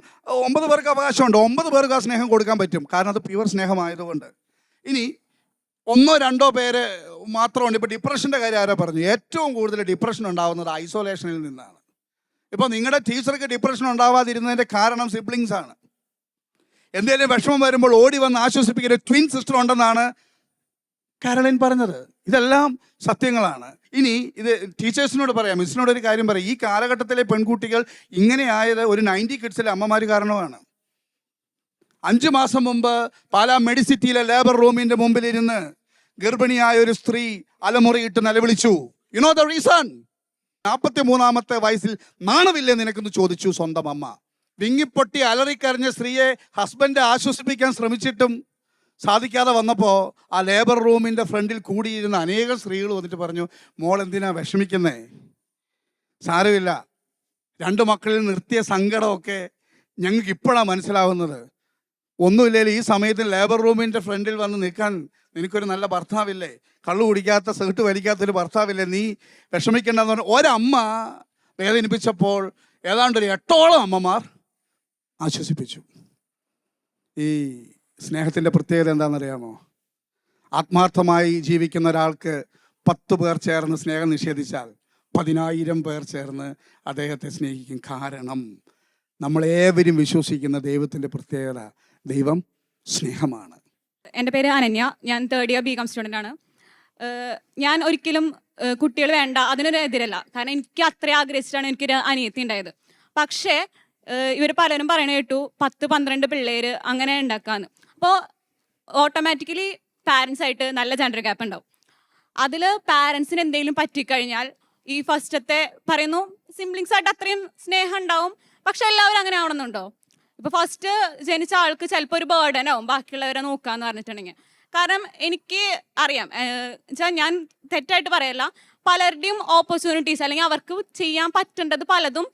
9 പേർക്ക് അവകാശമുണ്ട്. 9 പേർക്ക് ആ സ്നേഹം കൊടുക്കാൻ പറ്റും, കാരണം അത് പ്യുവർ സ്നേഹമായതുകൊണ്ട്. ഇനി 1-2 പേര് മാത്രമുണ്ട്. ഇപ്പോൾ ഡിപ്രഷൻ്റെ കാര്യം ആരാ പറഞ്ഞു? ഏറ്റവും കൂടുതൽ ഡിപ്രഷൻ ഉണ്ടാകുന്നത് ഐസൊലേഷനിൽ നിന്നാണ്. ഇപ്പോൾ നിങ്ങളുടെ ടീച്ചർക്ക് ഡിപ്രഷൻ ഉണ്ടാവാതിരുന്നതിൻ്റെ കാരണം സിബ്ലിങ്സ് ആണ്. എന്തെങ്കിലും വിഷമം വരുമ്പോൾ ഓടി വന്ന് ആശ്വസിപ്പിക്കുന്ന ട്വിൻ സിസ്റ്റർ ഉണ്ടെന്നാണ് കാരോളിൻ പറഞ്ഞത്. ഇതെല്ലാം സത്യങ്ങളാണ്. ഇനി ഇത് ടീച്ചേഴ്സിനോട് പറയാം, മിസ്സിനോട് ഒരു കാര്യം പറയാം. ഈ കാലഘട്ടത്തിലെ പെൺകുട്ടികൾ ഇങ്ങനെ ആയത് ഒരു 90 കിഡ്സിലെ അമ്മമാർ കാരണമാണ്. 5 മാസം മുമ്പ് പാലാ മെഡിസിറ്റിയിലെ ലേബർ റൂമിൻ്റെ മുമ്പിലിരുന്ന് ഗർഭിണിയായ ഒരു സ്ത്രീ അലമുറയിട്ട് നിലവിളിച്ചു. You know the reason? 43-ാമത്തെ വയസ്സിൽ നാണമില്ലേ നിനക്കെന്ന് ചോദിച്ചു സ്വന്തം അമ്മ. വിങ്ങിപ്പൊട്ടി അലറിക്കരഞ്ഞ സ്ത്രീയെ ഹസ്ബൻഡ് ആശ്വസിപ്പിക്കാൻ ശ്രമിച്ചിട്ടും സാധിക്കാതെ വന്നപ്പോൾ ആ ലേബർ റൂമിൻ്റെ ഫ്രണ്ടിൽ കൂടിയിരുന്ന അനേകം സ്ത്രീകൾ വന്നിട്ട് പറഞ്ഞു, മോൾ എന്തിനാ വിഷമിക്കുന്നേ? സാരമില്ല, 2 മക്കളിൽ നിർത്തിയ സങ്കടമൊക്കെ ഞങ്ങൾക്ക് ഇപ്പോഴാണ് മനസ്സിലാവുന്നത്. ഒന്നുമില്ലെങ്കിൽ ഈ സമയത്ത് ലേബർ റൂമിൻ്റെ ഫ്രണ്ടിൽ വന്ന് നിൽക്കാൻ നിനക്കൊരു നല്ല ഭർത്താവില്ലേ, കള്ളു കുടിക്കാത്ത സെർട്ട് വലിക്കാത്തൊരു ഭർത്താവില്ലേ, നീ വിഷമിക്കേണ്ടെന്ന് പറഞ്ഞ ഒരമ്മ വേദനിപ്പിച്ചപ്പോൾ ഏതാണ്ട് ഒരു 8ഓളം അമ്മമാർ ആശ്വസിപ്പിച്ചു. ഈ സ്നേഹത്തിൻ്റെ പ്രത്യേകത എന്താണെന്നറിയാമോ? ആത്മാർത്ഥമായി ജീവിക്കുന്ന ഒരാൾക്ക് 10 പേർ ചേർന്ന് സ്നേഹം നിഷേധിച്ചാൽ 10,000 പേർ ചേർന്ന് അദ്ദേഹത്തെ സ്നേഹിക്കും. കാരണം നമ്മളേവരും വിശ്വസിക്കുന്ന ദൈവത്തിൻ്റെ പ്രത്യേകത, ദൈവം സ്നേഹമാണ്. എൻ്റെ പേര് അനന്യ, ഞാൻ 3rd year BCom സ്റ്റുഡൻ്റ് ആണ്. ഞാൻ ഒരിക്കലും കുട്ടികൾ വേണ്ട അതിനൊരു എതിരല്ല. കാരണം എനിക്ക് അത്ര ആഗ്രഹിച്ചിട്ടാണ് എനിക്കൊരു അനിയത്തി ഉണ്ടായത്. പക്ഷേ ഇവർ പലരും പറയണ കേട്ടു 10-12 പിള്ളേർ അങ്ങനെ ഉണ്ടാക്കാന്ന്. അപ്പോൾ ഓട്ടോമാറ്റിക്കലി പാരൻസായിട്ട് നല്ല ജെൻഡർ ഗ്യാപ്പ് ഉണ്ടാവും. അതിൽ പാരൻസിന് എന്തെങ്കിലും പറ്റിക്കഴിഞ്ഞാൽ ഈ ഫസ്റ്റത്തെ പറയുന്നു സിബ്ലിങ്സായിട്ട് അത്രയും സ്നേഹം ഉണ്ടാവും. പക്ഷെ എല്ലാവരും അങ്ങനെ ആവണമെന്നുണ്ടോ? ഇപ്പോൾ ഫസ്റ്റ് ജനിച്ച ആൾക്ക് ചിലപ്പോൾ ഒരു ബേർഡൻ ആവും ബാക്കിയുള്ളവരെ നോക്കാന്ന് പറഞ്ഞിട്ടുണ്ടെങ്കിൽ. കാരണം എനിക്ക് അറിയാം, വെച്ചാൽ ഞാൻ തെറ്റായിട്ട് പറയല്ല, പലരുടെയും ഓപ്പർച്യൂണിറ്റീസ് അല്ലെങ്കിൽ അവർക്ക് ചെയ്യാൻ പറ്റേണ്ടത് പലതും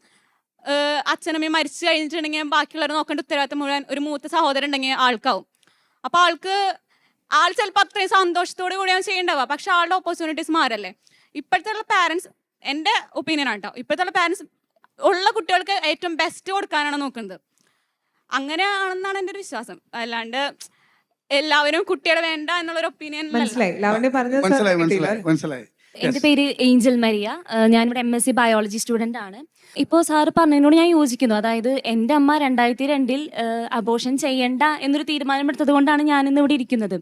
അച്ഛനമ്മയും മരിച്ചു കഴിഞ്ഞിട്ടുണ്ടെങ്കിൽ ബാക്കിയുള്ളവരെ നോക്കേണ്ട ഉത്തരവാദിത്തം മുഴുവൻ ഒരു മൂത്ത സഹോദരൻ ഉണ്ടെങ്കിൽ ആൾക്കാവും. അപ്പോൾ ആൾ ചിലപ്പോൾ അത്രയും സന്തോഷത്തോടു കൂടിയാണ് ചെയ്യേണ്ടവ. പക്ഷെ ആളുടെ ഓപ്പർച്യൂണിറ്റീസ് മാറല്ലേ. ഇപ്പോഴത്തെ പാരൻസ്, എൻ്റെ ഒപ്പീനിയൻ ആണ് കേട്ടോ, ഇപ്പോഴത്തെ പാരൻസ് ഉള്ള കുട്ടികൾക്ക് ഏറ്റവും ബെസ്റ്റ് കൊടുക്കാനാണ് നോക്കുന്നത്. അങ്ങനെയാണെന്നാണ് എൻ്റെ ഒരു വിശ്വാസം. അല്ലാണ്ട് എല്ലാവരും കുട്ടികളെ വേണ്ട എന്നുള്ളൊരു ഒപ്പീനിയൻ മനസ്സിലായി. ലാവണ്യ പറഞ്ഞത് മനസ്സിലായി. എൻ്റെ പേര് ഏഞ്ചൽ മരിയ. ഞാനിവിടെ MSc ബയോളജി സ്റ്റുഡൻ്റ് ആണ്. ഇപ്പോൾ സാറ് പറഞ്ഞതിനോട് ഞാൻ യോജിക്കുന്നു. അതായത് എൻ്റെ അമ്മ 2002 അബോർഷൻ ചെയ്യണ്ട എന്നൊരു തീരുമാനമെടുത്തത് കൊണ്ടാണ് ഞാനിന്ന് ഇവിടെ ഇരിക്കുന്നത്.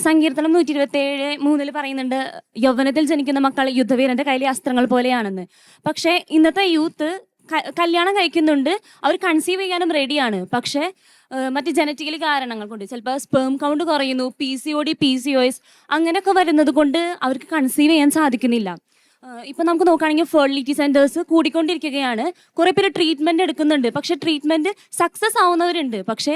സങ്കീർത്തനം 127:3 പറയുന്നുണ്ട്, യൗവനത്തിൽ ജനിക്കുന്ന മക്കൾ യുദ്ധവീരന്റെ കയ്യിലെ അസ്ത്രങ്ങൾ പോലെയാണെന്ന്. പക്ഷേ ഇന്നത്തെ യൂത്ത് കല്യാണം കഴിക്കുന്നുണ്ട്, അവർ കൺസീവ് ചെയ്യാനും റെഡിയാണ്. പക്ഷേ മറ്റ് ജനറ്റിക്കലി കാരണങ്ങൾ കൊണ്ട് ചിലപ്പോൾ സ്പേം കൗണ്ട് കുറയുന്നു, PCOD PCOS അങ്ങനെയൊക്കെ വരുന്നത് കൊണ്ട് അവർക്ക് കൺസീവ് ചെയ്യാൻ സാധിക്കുന്നില്ല. ഇപ്പം നമുക്ക് നോക്കുകയാണെങ്കിൽ ഫെർട്ടിലിറ്റി സെൻറ്റേഴ്സ് കൂടിക്കൊണ്ടിരിക്കുകയാണ്. കുറേ പേര് ട്രീറ്റ്മെൻറ്റ് എടുക്കുന്നുണ്ട്. പക്ഷേ ട്രീറ്റ്മെൻറ്റ് സക്സസ് ആവുന്നവരുണ്ട്, പക്ഷേ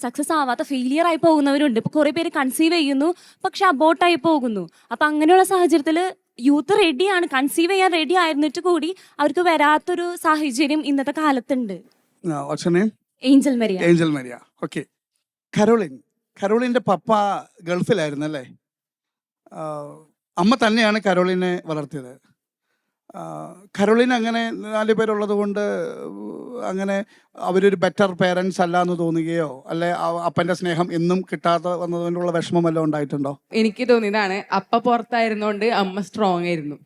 സക്സസ് ആവാത്ത ഫെയിലിയർ ആയി പോകുന്നവരുണ്ട്. ഇപ്പോൾ കുറേ പേര് കൺസീവ് ചെയ്യുന്നു, പക്ഷെ അബോർട്ടായി പോകുന്നു. അപ്പം അങ്ങനെയുള്ള സാഹചര്യത്തിൽ യൂത്ത് റെഡിയാണ്, കൺസീവ് ചെയ്യാൻ റെഡി ആയിരുന്നിട്ട് കൂടി അവർക്ക് വരാത്തൊരു സാഹചര്യം ഇന്നത്തെ കാലത്തുണ്ട്. Angel Maria. ഓക്കെ. കരോളിൻ്റെ പപ്പ ഗൾഫിലായിരുന്നല്ലേ? അമ്മ തന്നെയാണ് കരോളിനെ വളർത്തിയത്. കരോളിന് അങ്ങനെ 4 പേരുള്ളത് കൊണ്ട് അങ്ങനെ അവരൊരു ബെറ്റർ പേരൻസ് അല്ല എന്ന് തോന്നുകയോ അല്ലെ അപ്പൻ്റെ സ്നേഹം എന്നും കിട്ടാതെ വന്നതുകൊണ്ടുള്ള വിഷമം വല്ലതും ഉണ്ടായിട്ടുണ്ടോ? എനിക്ക് തോന്നിയതാണ്, അപ്പ പുറത്തായിരുന്നോണ്ട് അമ്മ സ്ട്രോങ് ആയിരുന്നു.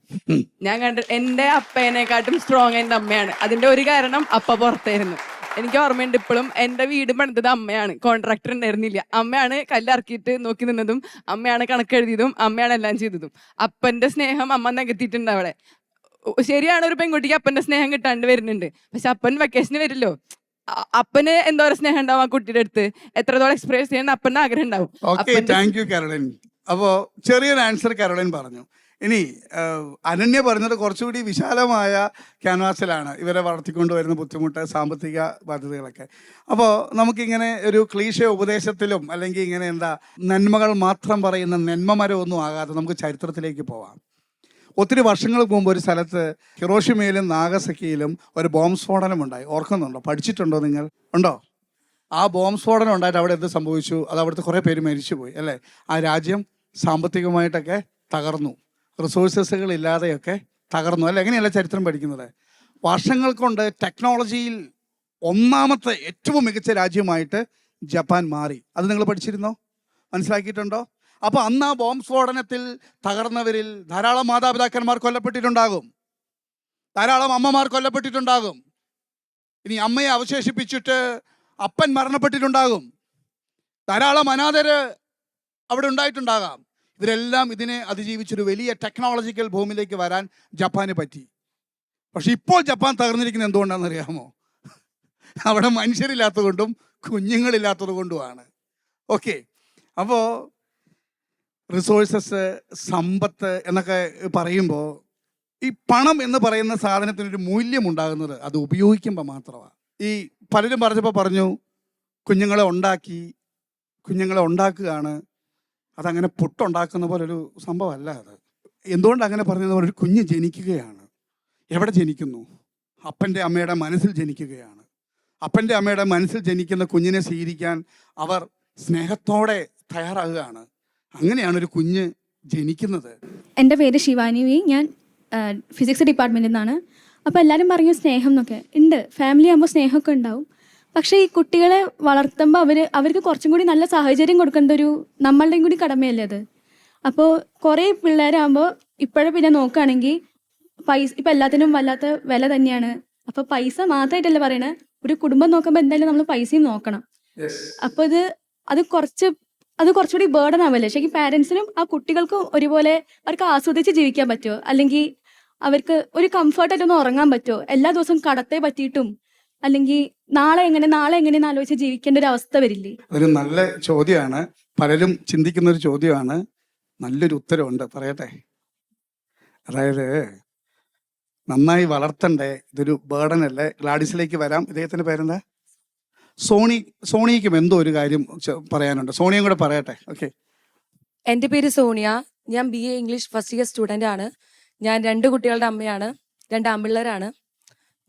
ഞാൻ എൻ്റെ അപ്പേനെക്കാട്ടും സ്ട്രോങ് എൻ്റെ അമ്മയാണ്. അതിന്റെ ഒരു കാരണം അപ്പ പുറത്തായിരുന്നു. എനിക്ക് ഓർമ്മയുണ്ട് ഇപ്പോഴും, എൻ്റെ വീട് പണിതത് അമ്മയാണ്, കോൺട്രാക്ടർ ഉണ്ടായിരുന്നില്ല. അമ്മയാണ് കല്ലിറക്കിയിട്ട് നോക്കി നിന്നതും, അമ്മയാണ് കണക്കെഴുതിയതും, അമ്മയാണ് എല്ലാം ചെയ്തതും. അപ്പൻ്റെ സ്നേഹം അമ്മ നികത്തിയിട്ടുണ്ട് അവിടെ. ശരിയാണ്, ഒരു പെൺകുട്ടിക്ക് അപ്പൻ്റെ സ്നേഹം കിട്ടാണ്ട് വരുന്നുണ്ട്. പക്ഷെ അപ്പൻ വെക്കേഷന് വരില്ലോ, അപ്പന് എന്തോരം സ്നേഹം ഉണ്ടാവും ആ കുട്ടിയുടെ അടുത്ത്, എത്രത്തോളം എക്സ്പ്രസ് ചെയ്യാൻ അപ്പൻ്റെ ആഗ്രഹം ഉണ്ടാവും. Thank you Caroline. അപ്പോൾ ചെറിയൊരു ആൻസർ കരോളിൻ പറഞ്ഞു. ഇനി അനന്യ പറഞ്ഞത് കുറച്ചുകൂടി വിശാലമായ ക്യാൻവാസിലാണ് ഇവരെ വളർത്തിക്കൊണ്ടുവരുന്ന ബുദ്ധിമുട്ട്, സാമ്പത്തിക ബാധ്യതകളൊക്കെ. അപ്പോൾ നമുക്കിങ്ങനെ ഒരു ക്ലീശ ഉപദേശത്തിലും അല്ലെങ്കിൽ ഇങ്ങനെ നന്മകൾ മാത്രം പറയുന്ന നന്മമരമൊന്നും ആകാതെ നമുക്ക് ചരിത്രത്തിലേക്ക് പോവാം. ഒത്തിരി വർഷങ്ങൾക്ക് മുമ്പ് ഒരു സ്ഥലത്ത് ഹിറോഷിമയിലും നാഗസക്കിയിലും ഒരു ബോംബ് സ്ഫോടനം ഉണ്ടായി. ഓർക്കുന്നുണ്ടോ? പഠിച്ചിട്ടുണ്ടോ നിങ്ങൾ? ഉണ്ടോ? ആ ബോംബ് സ്ഫോടനം ഉണ്ടായിട്ട് അവിടെ എന്ത് സംഭവിച്ചു? അത് അവിടുത്തെ കുറേ പേര് മരിച്ചുപോയി അല്ലേ? ആ രാജ്യം സാമ്പത്തികമായിട്ടൊക്കെ തകർന്നു, റിസോഴ്സസുകൾ ഇല്ലാതെയൊക്കെ തകർന്നു അല്ലേ? എങ്ങനെയല്ല ചരിത്രം പഠിക്കുന്നത്? വർഷങ്ങൾ കൊണ്ട് ടെക്നോളജിയിൽ ഒന്നാമത്തെ ഏറ്റവും മികച്ച രാജ്യമായിട്ട് ജപ്പാൻ മാറി. അത് നിങ്ങൾ പഠിച്ചിരുന്നോ? മനസ്സിലാക്കിയിട്ടുണ്ടോ? അപ്പോൾ അന്ന് ആ ബോംബ് സ്ഫോടനത്തിൽ തകർന്നവരിൽ ധാരാളം മാതാപിതാക്കന്മാർ കൊല്ലപ്പെട്ടിട്ടുണ്ടാകും, ധാരാളം അമ്മമാർ കൊല്ലപ്പെട്ടിട്ടുണ്ടാകും. ഇനി അമ്മയെ അവശേഷിപ്പിച്ചിട്ട് അപ്പൻ മരണപ്പെട്ടിട്ടുണ്ടാകും, ധാരാളം അനാഥര് അവിടെ ഉണ്ടായിട്ടുണ്ടാകാം. ഇവരെല്ലാം ഇതിനെ അതിജീവിച്ചൊരു വലിയ ടെക്നോളജിക്കൽ ഭൂമിയിലേക്ക് വരാൻ ജപ്പാന് പറ്റി. പക്ഷെ ഇപ്പോൾ ജപ്പാൻ തകർന്നിരിക്കുന്നത് എന്തുകൊണ്ടാണെന്ന് അറിയാമോ? അവിടെ മനുഷ്യരില്ലാത്തത് കൊണ്ടും കുഞ്ഞുങ്ങളില്ലാത്തത് കൊണ്ടുമാണ്. ഓക്കെ. അപ്പോൾ റിസോഴ്സസ്, സമ്പത്ത് എന്നൊക്കെ പറയുമ്പോൾ ഈ പണം എന്ന് പറയുന്ന സാധനത്തിനൊരു മൂല്യം ഉണ്ടാകുന്നത് അത് ഉപയോഗിക്കുമ്പോൾ മാത്രമാണ്. ഈ പലരും പറഞ്ഞു കുഞ്ഞുങ്ങളെ ഉണ്ടാക്കുകയാണ്, അതങ്ങനെ പുട്ടുണ്ടാക്കുന്ന പോലൊരു സംഭവമല്ല അത്. എന്തുകൊണ്ട് അങ്ങനെ പറഞ്ഞത്? ഒരു കുഞ്ഞ് ജനിക്കുകയാണ്. എവിടെ ജനിക്കുന്നു? അപ്പൻ്റെ അമ്മയുടെ മനസ്സിൽ ജനിക്കുകയാണ്. അപ്പൻ്റെ അമ്മയുടെ മനസ്സിൽ ജനിക്കുന്ന കുഞ്ഞിനെ സ്വീകരിക്കാൻ അവർ സ്നേഹത്തോടെ തയ്യാറാകുകയാണ്. അങ്ങനെയാണ് ഒരു കുഞ്ഞ് ജനിക്കുന്നത്. എൻ്റെ പേര് ശിവാനി വി. ഞാൻ ഫിസിക്സ് ഡിപ്പാർട്ട്മെൻറ്റിൽ നിന്നാണ്. അപ്പോൾ എല്ലാവരും പറഞ്ഞു സ്നേഹം എന്നൊക്കെ ഉണ്ട്, ഫാമിലി ആകുമ്പോൾ സ്നേഹമൊക്കെ ഉണ്ടാവും. പക്ഷേ ഈ കുട്ടികളെ വളർത്തുമ്പോൾ അവർക്ക് കുറച്ചും കൂടി നല്ല സാഹചര്യം കൊടുക്കേണ്ട ഒരു നമ്മളുടെയും കൂടി കടമയല്ലേ അത്. അപ്പോൾ കുറേ പിള്ളേരാകുമ്പോൾ ഇപ്പോഴും പിന്നെ നോക്കുകയാണെങ്കിൽ പൈസ ഇപ്പം എല്ലാത്തിനും വല്ലാത്ത വില തന്നെയാണ്. അപ്പോൾ പൈസ മാത്രമായിട്ടല്ല പറയണേ, ഒരു കുടുംബം നോക്കുമ്പോൾ എന്തായാലും നമ്മൾ പൈസയും നോക്കണം. അപ്പോൾ അത് കുറച്ചുകൂടി ബേർഡൻ ആവല്ലേ. ശരിക്കും പാരൻസിനും ആ കുട്ടികൾക്കും ഒരുപോലെ അവർക്ക് ആസ്വദിച്ച് ജീവിക്കാൻ പറ്റുമോ, അല്ലെങ്കിൽ അവർക്ക് ഒരു കംഫർട്ടായിട്ടൊന്ന് ഉറങ്ങാൻ പറ്റുമോ? എല്ലാ ദിവസവും കടത്തെ പറ്റിയിട്ടും അല്ലെങ്കിൽ നാളെ എങ്ങനെയെന്ന് ആലോചിച്ച് ജീവിക്കേണ്ട ഒരു അവസ്ഥ വരില്ലേ? ഒരു നല്ല ചോദ്യമാണ്, പലരും ചിന്തിക്കുന്ന ഒരു ചോദ്യമാണ്. നല്ലൊരു ഉത്തരവുണ്ട്, പറയട്ടെ. അതായത് നന്നായി വളർത്തണ്ടേ, ഇതൊരു ബേർഡൻ അല്ലേ. ഗ്ലാഡിസിലേക്ക് വരാം. ഇദ്ദേഹത്തിന്റെ പേരെന്താ? സോണിയയ്ക്കും എന്തോ ഒരു കാര്യം പറയാനുണ്ട്. സോണിയും കൂടെ പറയട്ടെ. ഓക്കെ. എൻ്റെ പേര് സോണിയ. ഞാൻ BA English first year student ആണ്. ഞാൻ 2 കുട്ടികളുടെ അമ്മയാണ്, 2 ആൺപിള്ളേരാണ്.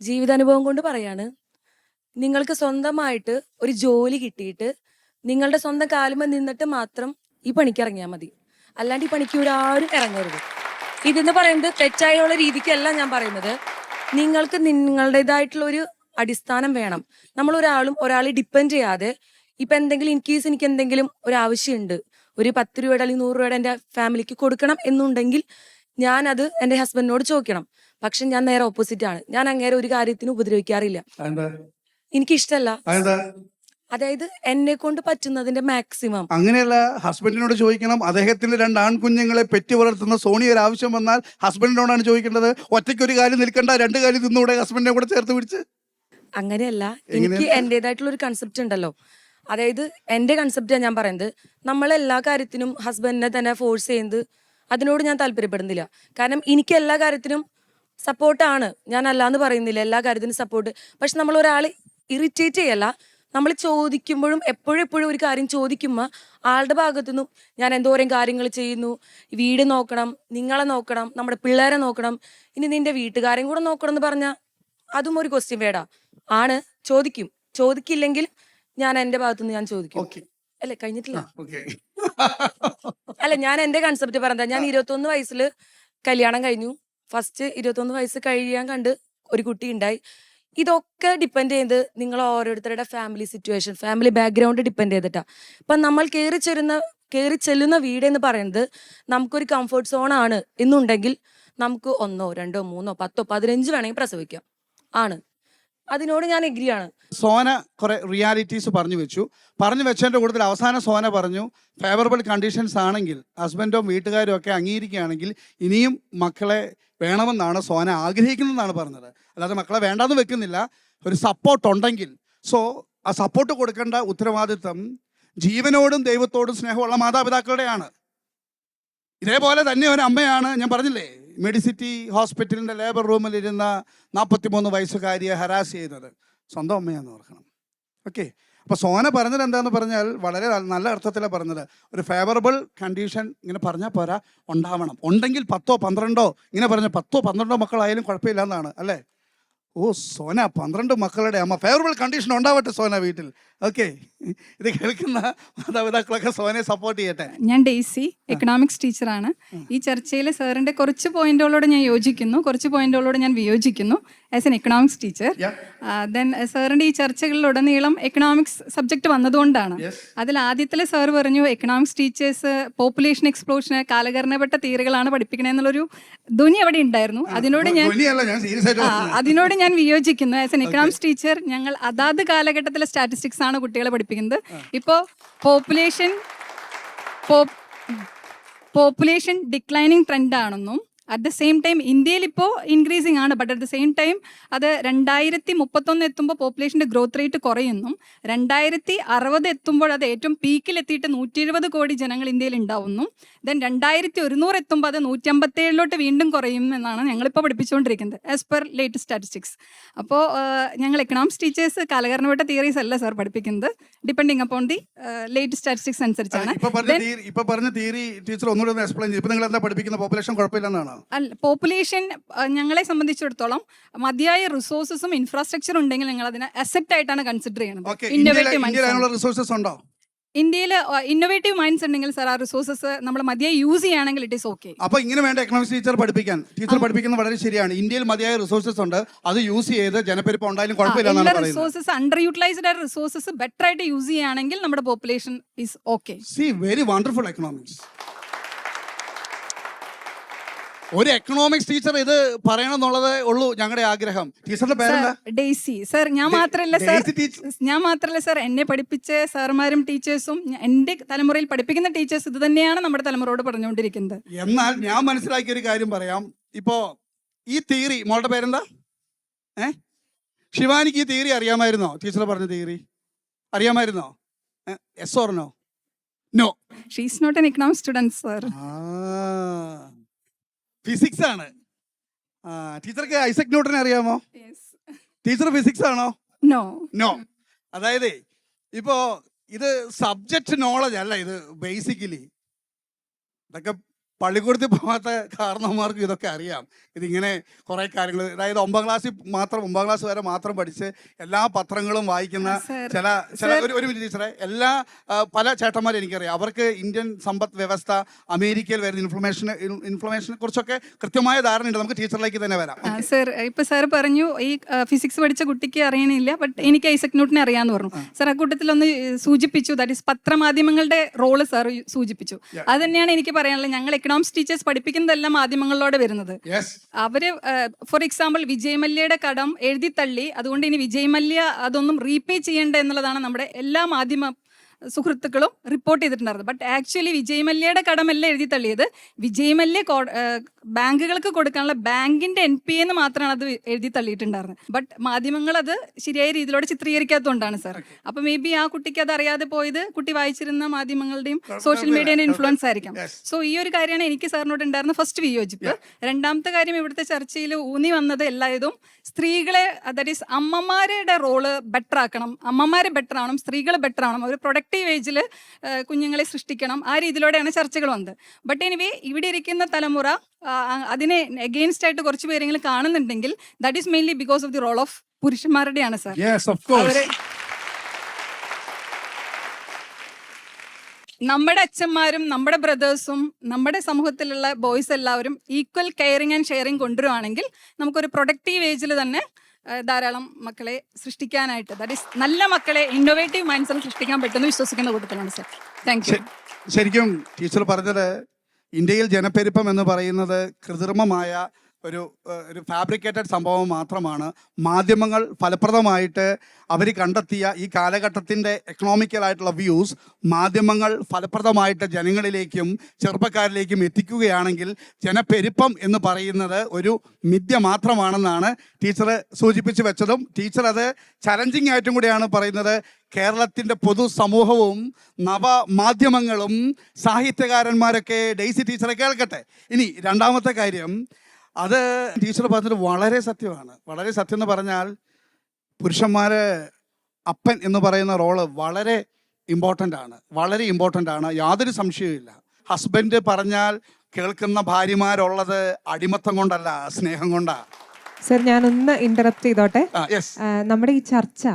ജീവിതാനുഭവം കൊണ്ട് പറയാണ്, നിങ്ങൾക്ക് സ്വന്തമായിട്ട് ഒരു ജോലി കിട്ടിയിട്ട് നിങ്ങളുടെ സ്വന്തം കാലുമ നിന്നിട്ട് മാത്രം ഈ പണിക്ക് ഇറങ്ങിയാൽ മതി. അല്ലാണ്ട് ഈ പണിക്ക് ഒരാരും ഇറങ്ങരുത്. ഇതെന്ന് പറയുന്നത് തെറ്റായുള്ള രീതിക്കല്ല ഞാൻ പറയുന്നത്. നിങ്ങൾക്ക് നിങ്ങളുടേതായിട്ടുള്ള ഒരു അടിസ്ഥാനം വേണം. നമ്മൾ ഒരാളെ ഡിപ്പെൻഡ് ചെയ്യാതെ, ഇപ്പം എന്തെങ്കിലും ഇൻകേസ് എനിക്ക് എന്തെങ്കിലും ഒരു ആവശ്യമുണ്ട്, ഒരു 10 രൂപയുടെ അല്ലെങ്കിൽ 100 രൂപയുടെ എൻ്റെ ഫാമിലിക്ക് കൊടുക്കണം എന്നുണ്ടെങ്കിൽ ഞാനത് എൻ്റെ ഹസ്ബൻഡിനോട് ചോദിക്കണം. പക്ഷെ ഞാൻ നേരെ ഓപ്പോസിറ്റ് ആണ്. ഞാൻ അങ്ങേരെ ഒരു കാര്യത്തിന് ഉപദ്രവിക്കാറില്ല, എനിക്കിഷ്ടല്ല. അതായത് എന്നെ കൊണ്ട് പറ്റുന്നതിന്റെ മാക്സിമം. അങ്ങനെയല്ല, ഹസ്ബൻഡിനോട് ചോദിക്കണം. അദ്ദേഹത്തിന്റെ 2 ആൺകുഞ്ഞുങ്ങളെ പെറ്റി വളർത്തുന്ന സോണിയ ഒരു ആവശ്യം വന്നാൽ ഹസ്ബൻഡിനോടാണ് ചോദിക്കേണ്ടത്. ഒറ്റയ്ക്ക് ഒരു കാര്യം നിൽക്കണ്ട, 2 കാര്യം നിന്നൂടെ ഹസ്ബൻഡിനെ കൂടെ ചേർത്ത് പിടിച്ച്? അങ്ങനെയല്ല, എനിക്ക് എന്റേതായിട്ടുള്ള ഒരു കൺസെപ്റ്റ് ഉണ്ടല്ലോ. അതായത് എന്റെ കൺസെപ്റ്റാണ് ഞാൻ പറയുന്നത്. നമ്മളെല്ലാ കാര്യത്തിനും ഹസ്ബൻഡിനെ തന്നെ ഫോഴ്സ് ചെയ്യുന്നത് അതിനോട് ഞാൻ താല്പര്യപ്പെടുന്നില്ല. കാരണം എനിക്ക് എല്ലാ കാര്യത്തിനും സപ്പോർട്ടാണ്, ഞാൻ അല്ലാന്ന് പറയുന്നില്ല, എല്ലാ കാര്യത്തിനും സപ്പോർട്ട്. പക്ഷെ നമ്മൾ ഒരാളെ ഇറിറ്റേറ്റ് ചെയ്യല്ല. നമ്മൾ ചോദിക്കുമ്പോഴും എപ്പോഴും ഒരു കാര്യം ചോദിക്കുമ്പോൾ ആളുടെ ഭാഗത്തുനിന്നും ഞാൻ എന്തോരം കാര്യങ്ങൾ ചെയ്യുന്നു, വീട് നോക്കണം, നിങ്ങളെ നോക്കണം, നമ്മുടെ പിള്ളേരെ നോക്കണം, ഇനി നിന്റെ വീട്ടുകാരെയും കൂടെ നോക്കണം എന്ന് പറഞ്ഞാൽ അതും ഒരു ക്വസ്റ്റ്യൻ വേടാ ആണ്. ചോദിക്കില്ലെങ്കിൽ ഞാൻ എന്റെ ഭാഗത്തുനിന്ന് ഞാൻ ചോദിക്കും. അല്ലെ, കഴിഞ്ഞിട്ടില്ല. അല്ല, ഞാൻ എന്റെ കൺസെപ്റ്റ് പറഞ്ഞ, ഞാൻ 21 വയസ്സിൽ കല്യാണം കഴിഞ്ഞു. ഫസ്റ്റ് 21 വയസ്സ് കഴിയാൻ കണ്ട് ഒരു കുട്ടി ഉണ്ടായി. ഇതൊക്കെ ഡിപ്പെൻഡ് ചെയ്ത് നിങ്ങൾ ഓരോരുത്തരുടെ family situation, family background depend ചെയ്തിട്ടാ. ഇപ്പം നമ്മൾ കയറി ചെല്ലുന്ന വീട് എന്ന് പറയുന്നത് നമുക്കൊരു കംഫർട്ട് സോൺ ആണ് എന്നുണ്ടെങ്കിൽ നമുക്ക് 1, 2, 3, 10, 15 വേണമെങ്കിൽ പ്രസവിക്കാം ആണ്. അതിനോട് ഞാൻ എഗ്രി ആണ്. സോന കുറെ റിയാലിറ്റീസ് പറഞ്ഞു വെച്ചതിന്റെ കൂടുതൽ അവസാനം സോന പറഞ്ഞു, ഫേവറബിൾ കണ്ടീഷൻസ് ആണെങ്കിൽ ഹസ്ബൻഡും വീട്ടുകാരും ഒക്കെ അംഗീകരിക്കുകയാണെങ്കിൽ ഇനിയും മക്കളെ വേണമെന്നാണ് സോന ആഗ്രഹിക്കുന്നതെന്നാണ് പറഞ്ഞത്. അല്ലാതെ മക്കളെ വേണ്ടാന്ന് വെക്കുന്നില്ല, ഒരു സപ്പോർട്ട് ഉണ്ടെങ്കിൽ. സോ ആ സപ്പോർട്ട് കൊടുക്കേണ്ട ഉത്തരവാദിത്വം ജീവനോടും ദൈവത്തോടും സ്നേഹമുള്ള മാതാപിതാക്കളുടെയാണ്. ഇതേപോലെ തന്നെ ഒരു അമ്മയാണ്, ഞാൻ പറഞ്ഞില്ലേ, മെഡിസിറ്റി ഹോസ്പിറ്റലിൻ്റെ ലേബർ റൂമിൽ ഇരുന്ന 43 വയസ്സുകാരിയെ ഹരാസ് ചെയ്തത് സ്വന്തം അമ്മയാന്ന് ഓർക്കണം. ഓക്കെ. അപ്പോൾ സോന പറഞ്ഞത് എന്താന്ന് പറഞ്ഞാൽ വളരെ നല്ല അർത്ഥത്തിലാണ് പറഞ്ഞത്. ഒരു ഫേവറബിൾ കണ്ടീഷൻ ഇങ്ങനെ പറഞ്ഞാൽ പോരാ, ഉണ്ടാവണം. ഉണ്ടെങ്കിൽ 10, 12 ഇങ്ങനെ പറഞ്ഞ 10, 12 മക്കളായാലും കുഴപ്പമില്ല എന്നാണ് അല്ലേ? ഓ സോന 12 മക്കളുടെ അമ്മ. ഫേവറബിൾ കണ്ടീഷൻ ഉണ്ടാവട്ടെ സോന വീട്ടിൽ. ഓക്കെ. ഇത് കേൾക്കുന്ന മാതാപിതാക്കളൊക്കെ സോനയെ സപ്പോർട്ട് ചെയ്യട്ടെ. ഞാൻ ഡെയ്സി, എക്കണോമിക്സ് ടീച്ചറാണ്. ഈ ചർച്ചയിൽ സാറിൻ്റെ കുറച്ച് പോയിന്റുകളോട് ഞാൻ യോജിക്കുന്നു, കുറച്ച് പോയിന്റുകളോട് ഞാൻ വിയോജിക്കുന്നു as an economics teacher. Then സാറിൻ്റെ ഈ ചർച്ചകളിലുടനീളം എക്കണോമിക്സ് സബ്ജക്റ്റ് വന്നതുകൊണ്ടാണ്. അതിൽ ആദ്യത്തിലെ സാർ പറഞ്ഞു എക്കണോമിക്സ് ടീച്ചേഴ്സ് പോപ്പുലേഷൻ എക്സ്പ്ലോഷന് കാലഘരണപ്പെട്ട തിയറികളാണ് പഠിപ്പിക്കണമെന്നുള്ളൊരു ധ്വനി അവിടെ ഉണ്ടായിരുന്നു. അതിനോട് ഞാൻ വിയോജിക്കുന്നു. ആസ് എൻ എക്കണോമിക്സ് ടീച്ചർ ഞങ്ങൾ അതാത് കാലഘട്ടത്തിലെ സ്റ്റാറ്റിസ്റ്റിക്സ് ആണ് കുട്ടികളെ പഠിപ്പിക്കുന്നത്. ഇപ്പോൾ പോപ്പുലേഷൻ ഡിക്ലൈനിങ് ട്രെൻഡ് ആണെന്നും അറ്റ് ദ സെയിം ടൈം ഇന്ത്യയിൽ ഇപ്പോൾ ഇൻക്രീസിങ് ആണ്, but at the same time അത് 2031 എത്തുമ്പോൾ പോപ്പുലേഷൻ്റെ ഗ്രോത്ത് റേറ്റ് കുറയുന്നും 2060 എത്തുമ്പോൾ അത് ഏറ്റവും പീക്കിലെത്തിയിട്ട് 170 കോടി ജനങ്ങൾ ഇന്ത്യയിൽ ഉണ്ടാവുന്നു. ദെൻ 2100 എത്തുമ്പോൾ അത് 157 വീണ്ടും കുറയും എന്നാണ് ഞങ്ങളിപ്പോൾ പഠിപ്പിച്ചുകൊണ്ടിരിക്കുന്നത് ആസ് പെർ ലേറ്റസ്റ്റ് സ്റ്റാറ്റിസ്റ്റിക്സ്. അപ്പോൾ ഞങ്ങൾ എക്കണോമിക്സ് ടീച്ചേഴ്സ് കാലഘരണപ്പെട്ട തിയറീസ് അല്ല സാർ പഠിപ്പിക്കുന്നത്, depending upon the latest statistics അനുസരിച്ചാണ്. ഇപ്പൊ പറഞ്ഞ തിയറി ടീച്ചർ ഒന്നുകൂടെ എക്സ്പ്ലെയിൻ ചെയ്യും. ഇപ്പൊ നിങ്ങൾ എന്താ പഠിപ്പിക്കുന്ന? പോപ്പുലേഷൻ കുഴപ്പമില്ലെന്നാണോ? പോപ്പുലേഷൻ ഞങ്ങളെ സംബന്ധിച്ചിടത്തോളം മതിയായ റിസോഴ്സസും ഇൻഫ്രാസ്ട്രക്ചറും ഉണ്ടെങ്കിൽ ഞങ്ങൾ അതിനെ അസെറ്റ് ആയിട്ടാണ് കൺസിഡർ ചെയ്യുന്നത്. ഇന്ത്യയിലുള്ള റിസോഴ്സസ് ഉണ്ടോ? ഇന്ത്യയിൽ ഇന്നോവേറ്റീവ് മൈൻഡ്സ് ഉണ്ടെങ്കിൽ സാർ ആ റിസോഴ്സസ് നമ്മൾ മതിയായി യൂസ് ചെയ്യുകയാണെങ്കിൽ ഇറ്റ് ഈസ് ഓക്കെ. അപ്പൊ ഇങ്ങനെ വേണ്ട എക്കണോമിക്സ് ടീച്ചർ പഠിപ്പിക്കുന്നത് വളരെ ശരിയാണ്. ഇന്ത്യയിൽ മതിയായ റിസോഴ്സസ് ഉണ്ട്, അത് യൂസ് ചെയ്ത് ജനപ്പെരുപ്പം ഉണ്ടായാലും കുഴപ്പമില്ല. റിസോഴ്സസ് അണ്ടർ യൂട്ടിലൈസ്ഡ് ആയ റിസോഴ്സസ് ബെറ്റർ ആയിട്ട് യൂസ് ചെയ്യുകയാണെങ്കിൽ നമ്മുടെ population is okay. C very wonderful economics. ഒരു എക്കണോമിക്സ് ടീച്ചർ ഇത് പറയണം എന്നുള്ളതേ ഉള്ളൂ ഞങ്ങളുടെ ആഗ്രഹം. ടീച്ചറിന്റെ പേരെന്താ? ഡെയ്സി. സർ ഞാൻ മാത്രല്ല സർ എന്നെ പഠിപ്പിച്ച സാറുമാരും ടീച്ചേഴ്സും എന്റെ തലമുറയിൽ പഠിപ്പിക്കുന്ന ടീച്ചേഴ്സ് ഇത് തന്നെയാണ് നമ്മുടെ തലമുറയോട് പറഞ്ഞുകൊണ്ടിരിക്കുന്നത്. എന്നാൽ ഞാൻ മനസ്സിലാക്കിയ ഒരു കാര്യം പറയാം. ഇപ്പോ ഈ തിയറി, മോളുടെ പേരെന്താ? ശിവാനിക്ക് ഈ തിയറി അറിയാമായിരുന്നോ? ടീച്ചർ പറഞ്ഞ തിയറി അറിയാമായിരുന്നോ? Yes or no? No. She is not an economics student sir. Physics ആണ്. ടീച്ചർക്ക് ഐസക് ന്യൂട്ടനെ അറിയാമോ? ടീച്ചർ ഫിസിക്സ് ആണോ? നോ. നോ. അതായത് ഇപ്പോ ഇത് സബ്ജക്റ്റ് നോളജ് അല്ല, ഇത് ബേസിക്കലി ഇതൊക്കെ പള്ളിക്കൂടത്തിൽ പോകാത്ത കാരണവന്മാർക്ക് ഇതൊക്കെ അറിയാം. ഇതിങ്ങനെ കുറേ കാര്യങ്ങൾ, അതായത് 9 ക്ലാസ് വരെ മാത്രം പഠിച്ച് എല്ലാ പത്രങ്ങളും വായിക്കുന്ന ഒരു മിനിറ്റ് ടീച്ചറെ, പല ചേട്ടന്മാരെ എനിക്കറിയാം. അവർക്ക് ഇന്ത്യൻ സമ്പദ് വ്യവസ്ഥ, അമേരിക്കയിൽ വരുന്ന ഇൻഫ്ലമേഷനെ കുറിച്ചൊക്കെ കൃത്യമായ ധാരണയുണ്ട്. നമുക്ക് ടീച്ചറിലേക്ക് തന്നെ വരാം. സർ ഇപ്പൊ സാർ പറഞ്ഞു ഈ ഫിസിക്സ് പഠിച്ച കുട്ടിക്ക് അറിയണില്ല, ബട്ട് എനിക്ക് ഐസക് ന്യൂട്ടനെ അറിയാന്ന് പറഞ്ഞു. സാർ ആ കൂട്ടത്തിലൊന്ന് സൂചിപ്പിച്ചു, ദാറ്റ് ഈസ് പത്രമാധ്യമങ്ങളുടെ റോള് സാർ സൂചിപ്പിച്ചു. അത് തന്നെയാണ് എനിക്ക് പറയാനുള്ളത്. ഞങ്ങൾ എക്കണോമിക്സ് ടീച്ചേഴ്സ് പഠിപ്പിക്കുന്നതെല്ലാം മാധ്യമങ്ങളിലൂടെ വരുന്നത്. അവര് ഫോർ എക്സാമ്പിൾ വിജയ് മല്യയുടെ കടം എഴുതി തള്ളി, അതുകൊണ്ട് ഇനി വിജയ് മല്യ അതൊന്നും റീപേ ചെയ്യേണ്ട എന്നുള്ളതാണ് നമ്മുടെ എല്ലാ മാധ്യമ സുഹൃത്തുക്കളും റിപ്പോർട്ട് ചെയ്തിട്ടുണ്ടായിരുന്നു. ബട്ട് ആക്ച്വലി വിജയ് മല്യയുടെ കടമല്ല എഴുതി തള്ളിയത്, വിജയ് മല്യ ബാങ്കുകൾക്ക് കൊടുക്കാനുള്ള ബാങ്കിന്റെ NPA എന്ന് മാത്രമാണ് അത് എഴുതി തള്ളിയിട്ടുണ്ടായിരുന്നത്. ബട്ട് മാധ്യമങ്ങൾ അത് ശരിയായ രീതിയിലൂടെ ചിത്രീകരിക്കാത്തതുകൊണ്ടാണ് സാർ. അപ്പൊ മേ ബി ആ കുട്ടിക്ക് അത് അറിയാതെ പോയത് കുട്ടി വായിച്ചിരുന്ന മാധ്യമങ്ങളുടെയും സോഷ്യൽ മീഡിയയുടെ ഇൻഫ്ലുവൻസ് ആയിരിക്കാം. സോ ഈ ഒരു കാര്യമാണ് എനിക്ക് സാറിനോട് ഉണ്ടായിരുന്ന ഫസ്റ്റ് വിയോജിപ്പ്. രണ്ടാമത്തെ കാര്യം, ഇവിടുത്തെ ചർച്ചയിൽ ഊന്നി വന്നത് എല്ലായതും സ്ത്രീകളെ, ദാറ്റ് ഈസ് അമ്മമാരുടെ റോള് ബെറ്റർ ആക്കണം, അമ്മമാരെ ബെറ്റർ ആവണം, സ്ത്രീകൾ ബെറ്റർ ആവണം, ഒരു പ്രൊഡക്റ്റീവ് ഏജിൽ കുഞ്ഞുങ്ങളെ സൃഷ്ടിക്കണം, ആ രീതിയിലൂടെയാണ് ചർച്ചകൾ വന്നത്. ബട്ട് എനിവേ ഇവിടെ ഇരിക്കുന്ന തലമുറ അതിനെ അഗെയിൻസ്റ്റ് ആയിട്ട് കുറച്ച് പേരെങ്കിലും കാണുന്നുണ്ടെങ്കിൽ that is mainly because of the role of പുരുഷന്മാരുടെയാണ് സാർ. നമ്മുടെ അച്ഛന്മാരും നമ്മുടെ ബ്രദേഴ്സും നമ്മുടെ സമൂഹത്തിലുള്ള ബോയ്സ് എല്ലാവരും ഈക്വൽ കെയറിങ് ആൻഡ് ഷെയറിങ് കൊണ്ടുവരുവാണെങ്കിൽ നമുക്കൊരു പ്രൊഡക്റ്റീവ് ഏജിൽ തന്നെ ധാരാളം മക്കളെ സൃഷ്ടിക്കാനായിട്ട്, ദാറ്റ് ഈസ് നല്ല മക്കളെ ഇന്നോവേറ്റീവ് മൈൻഡ്സിൽ സൃഷ്ടിക്കാൻ പറ്റുമെന്ന് വിശ്വസിക്കുന്ന കൂട്ടത്തിലാണ് സാർ. Thank you. ശരിക്കും ടീച്ചർ പറഞ്ഞത് ഇന്ത്യയിൽ ജനപ്പെരുപ്പം എന്ന് പറയുന്നത് കൃത്രിമമായ ഒരു ഫാബ്രിക്കേറ്റഡ് സംഭവം മാത്രമാണ്. മാധ്യമങ്ങൾ ഫലപ്രദമായിട്ട് അവർ കണ്ടെത്തിയ ഈ കാലഘട്ടത്തിൻ്റെ എക്കണോമിക്കലായിട്ടുള്ള വ്യൂസ് മാധ്യമങ്ങൾ ഫലപ്രദമായിട്ട് ജനങ്ങളിലേക്കും ചെറുപ്പക്കാരിലേക്കും എത്തിക്കുകയാണെങ്കിൽ ജനപ്പെരുപ്പം എന്ന് പറയുന്നത് ഒരു മിഥ്യ മാത്രമാണെന്നാണ് ടീച്ചർ സൂചിപ്പിച്ച് വെച്ചതും. ടീച്ചർ അത് ചലഞ്ചിങ് ആയിട്ടും കൂടിയാണ് പറയുന്നത്. കേരളത്തിൻ്റെ പൊതുസമൂഹവും നവമാധ്യമങ്ങളും സാഹിത്യകാരന്മാരൊക്കെ ഡെയ്സി ടീച്ചറെ കേൾക്കട്ടെ. ഇനി രണ്ടാമത്തെ കാര്യം, അത് ടീച്ചർ പറഞ്ഞത് വളരെ സത്യമാണ്. വളരെ സത്യം എന്ന് പറഞ്ഞാൽ പുരുഷന്മാർ അപ്പൻ എന്ന് പറയുന്ന റോള് വളരെ ഇമ്പോർട്ടൻ്റ് ആണ്, യാതൊരു സംശയവുമില്ല. ഹസ്ബൻഡ് പറഞ്ഞാൽ കേൾക്കുന്ന ഭാര്യമാരുള്ളത് അടിമത്തം കൊണ്ടല്ല, സ്നേഹം കൊണ്ടാണ്. സർ ഞാനൊന്ന് ഇന്ററപ്റ്റ് ചെയ്തോട്ടെ. നമ്മുടെ ഈ ചർച്ച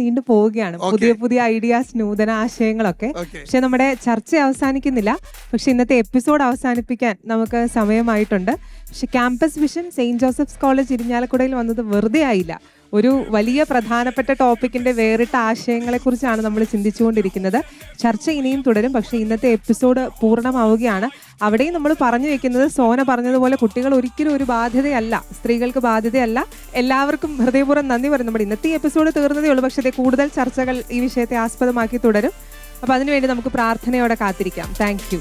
നീണ്ടു പോവുകയാണ്, പുതിയ ഐഡിയാസ്, നൂതന ആശയങ്ങളൊക്കെ. പക്ഷെ നമ്മുടെ ചർച്ച അവസാനിക്കുന്നില്ല. പക്ഷെ ഇന്നത്തെ എപ്പിസോഡ് അവസാനിപ്പിക്കാൻ നമുക്ക് സമയമായിട്ടുണ്ട്. പക്ഷെ campus vision Saint Joseph's college ഇരിഞ്ഞാലക്കുടയിൽ വന്നത് വെറുതെ ആയില്ല. ഒരു വലിയ പ്രധാനപ്പെട്ട ടോപ്പിക്കിന്റെ വേറിട്ട ആശയങ്ങളെക്കുറിച്ചാണ് നമ്മൾ ചിന്തിച്ചുകൊണ്ടിരിക്കുന്നത്. ചർച്ച ഇനിയും തുടരും. പക്ഷേ ഇന്നത്തെ എപ്പിസോഡ് പൂർണ്ണമാവുകയാണ്. അവിടെയും നമ്മൾ പറഞ്ഞു വെക്കുന്നത്, സോന പറഞ്ഞതുപോലെ കുട്ടികൾ ഒരിക്കലും ഒരു ബാധ്യതയല്ല, സ്ത്രീകൾക്ക് ബാധ്യതയല്ല. എല്ലാവർക്കും ഹൃദയപൂർവ്വം നന്ദി പറയും. നമ്മുടെ ഇന്നത്തെ എപ്പിസോഡ് തീർന്നതേ ഉള്ളൂ, പക്ഷേ കൂടുതൽ ചർച്ചകൾ ഈ വിഷയത്തെ ആസ്പദമാക്കി തുടരും. അപ്പോൾ അതിനുവേണ്ടി നമുക്ക് പ്രാർത്ഥനയോടെ കാത്തിരിക്കാം. Thank you.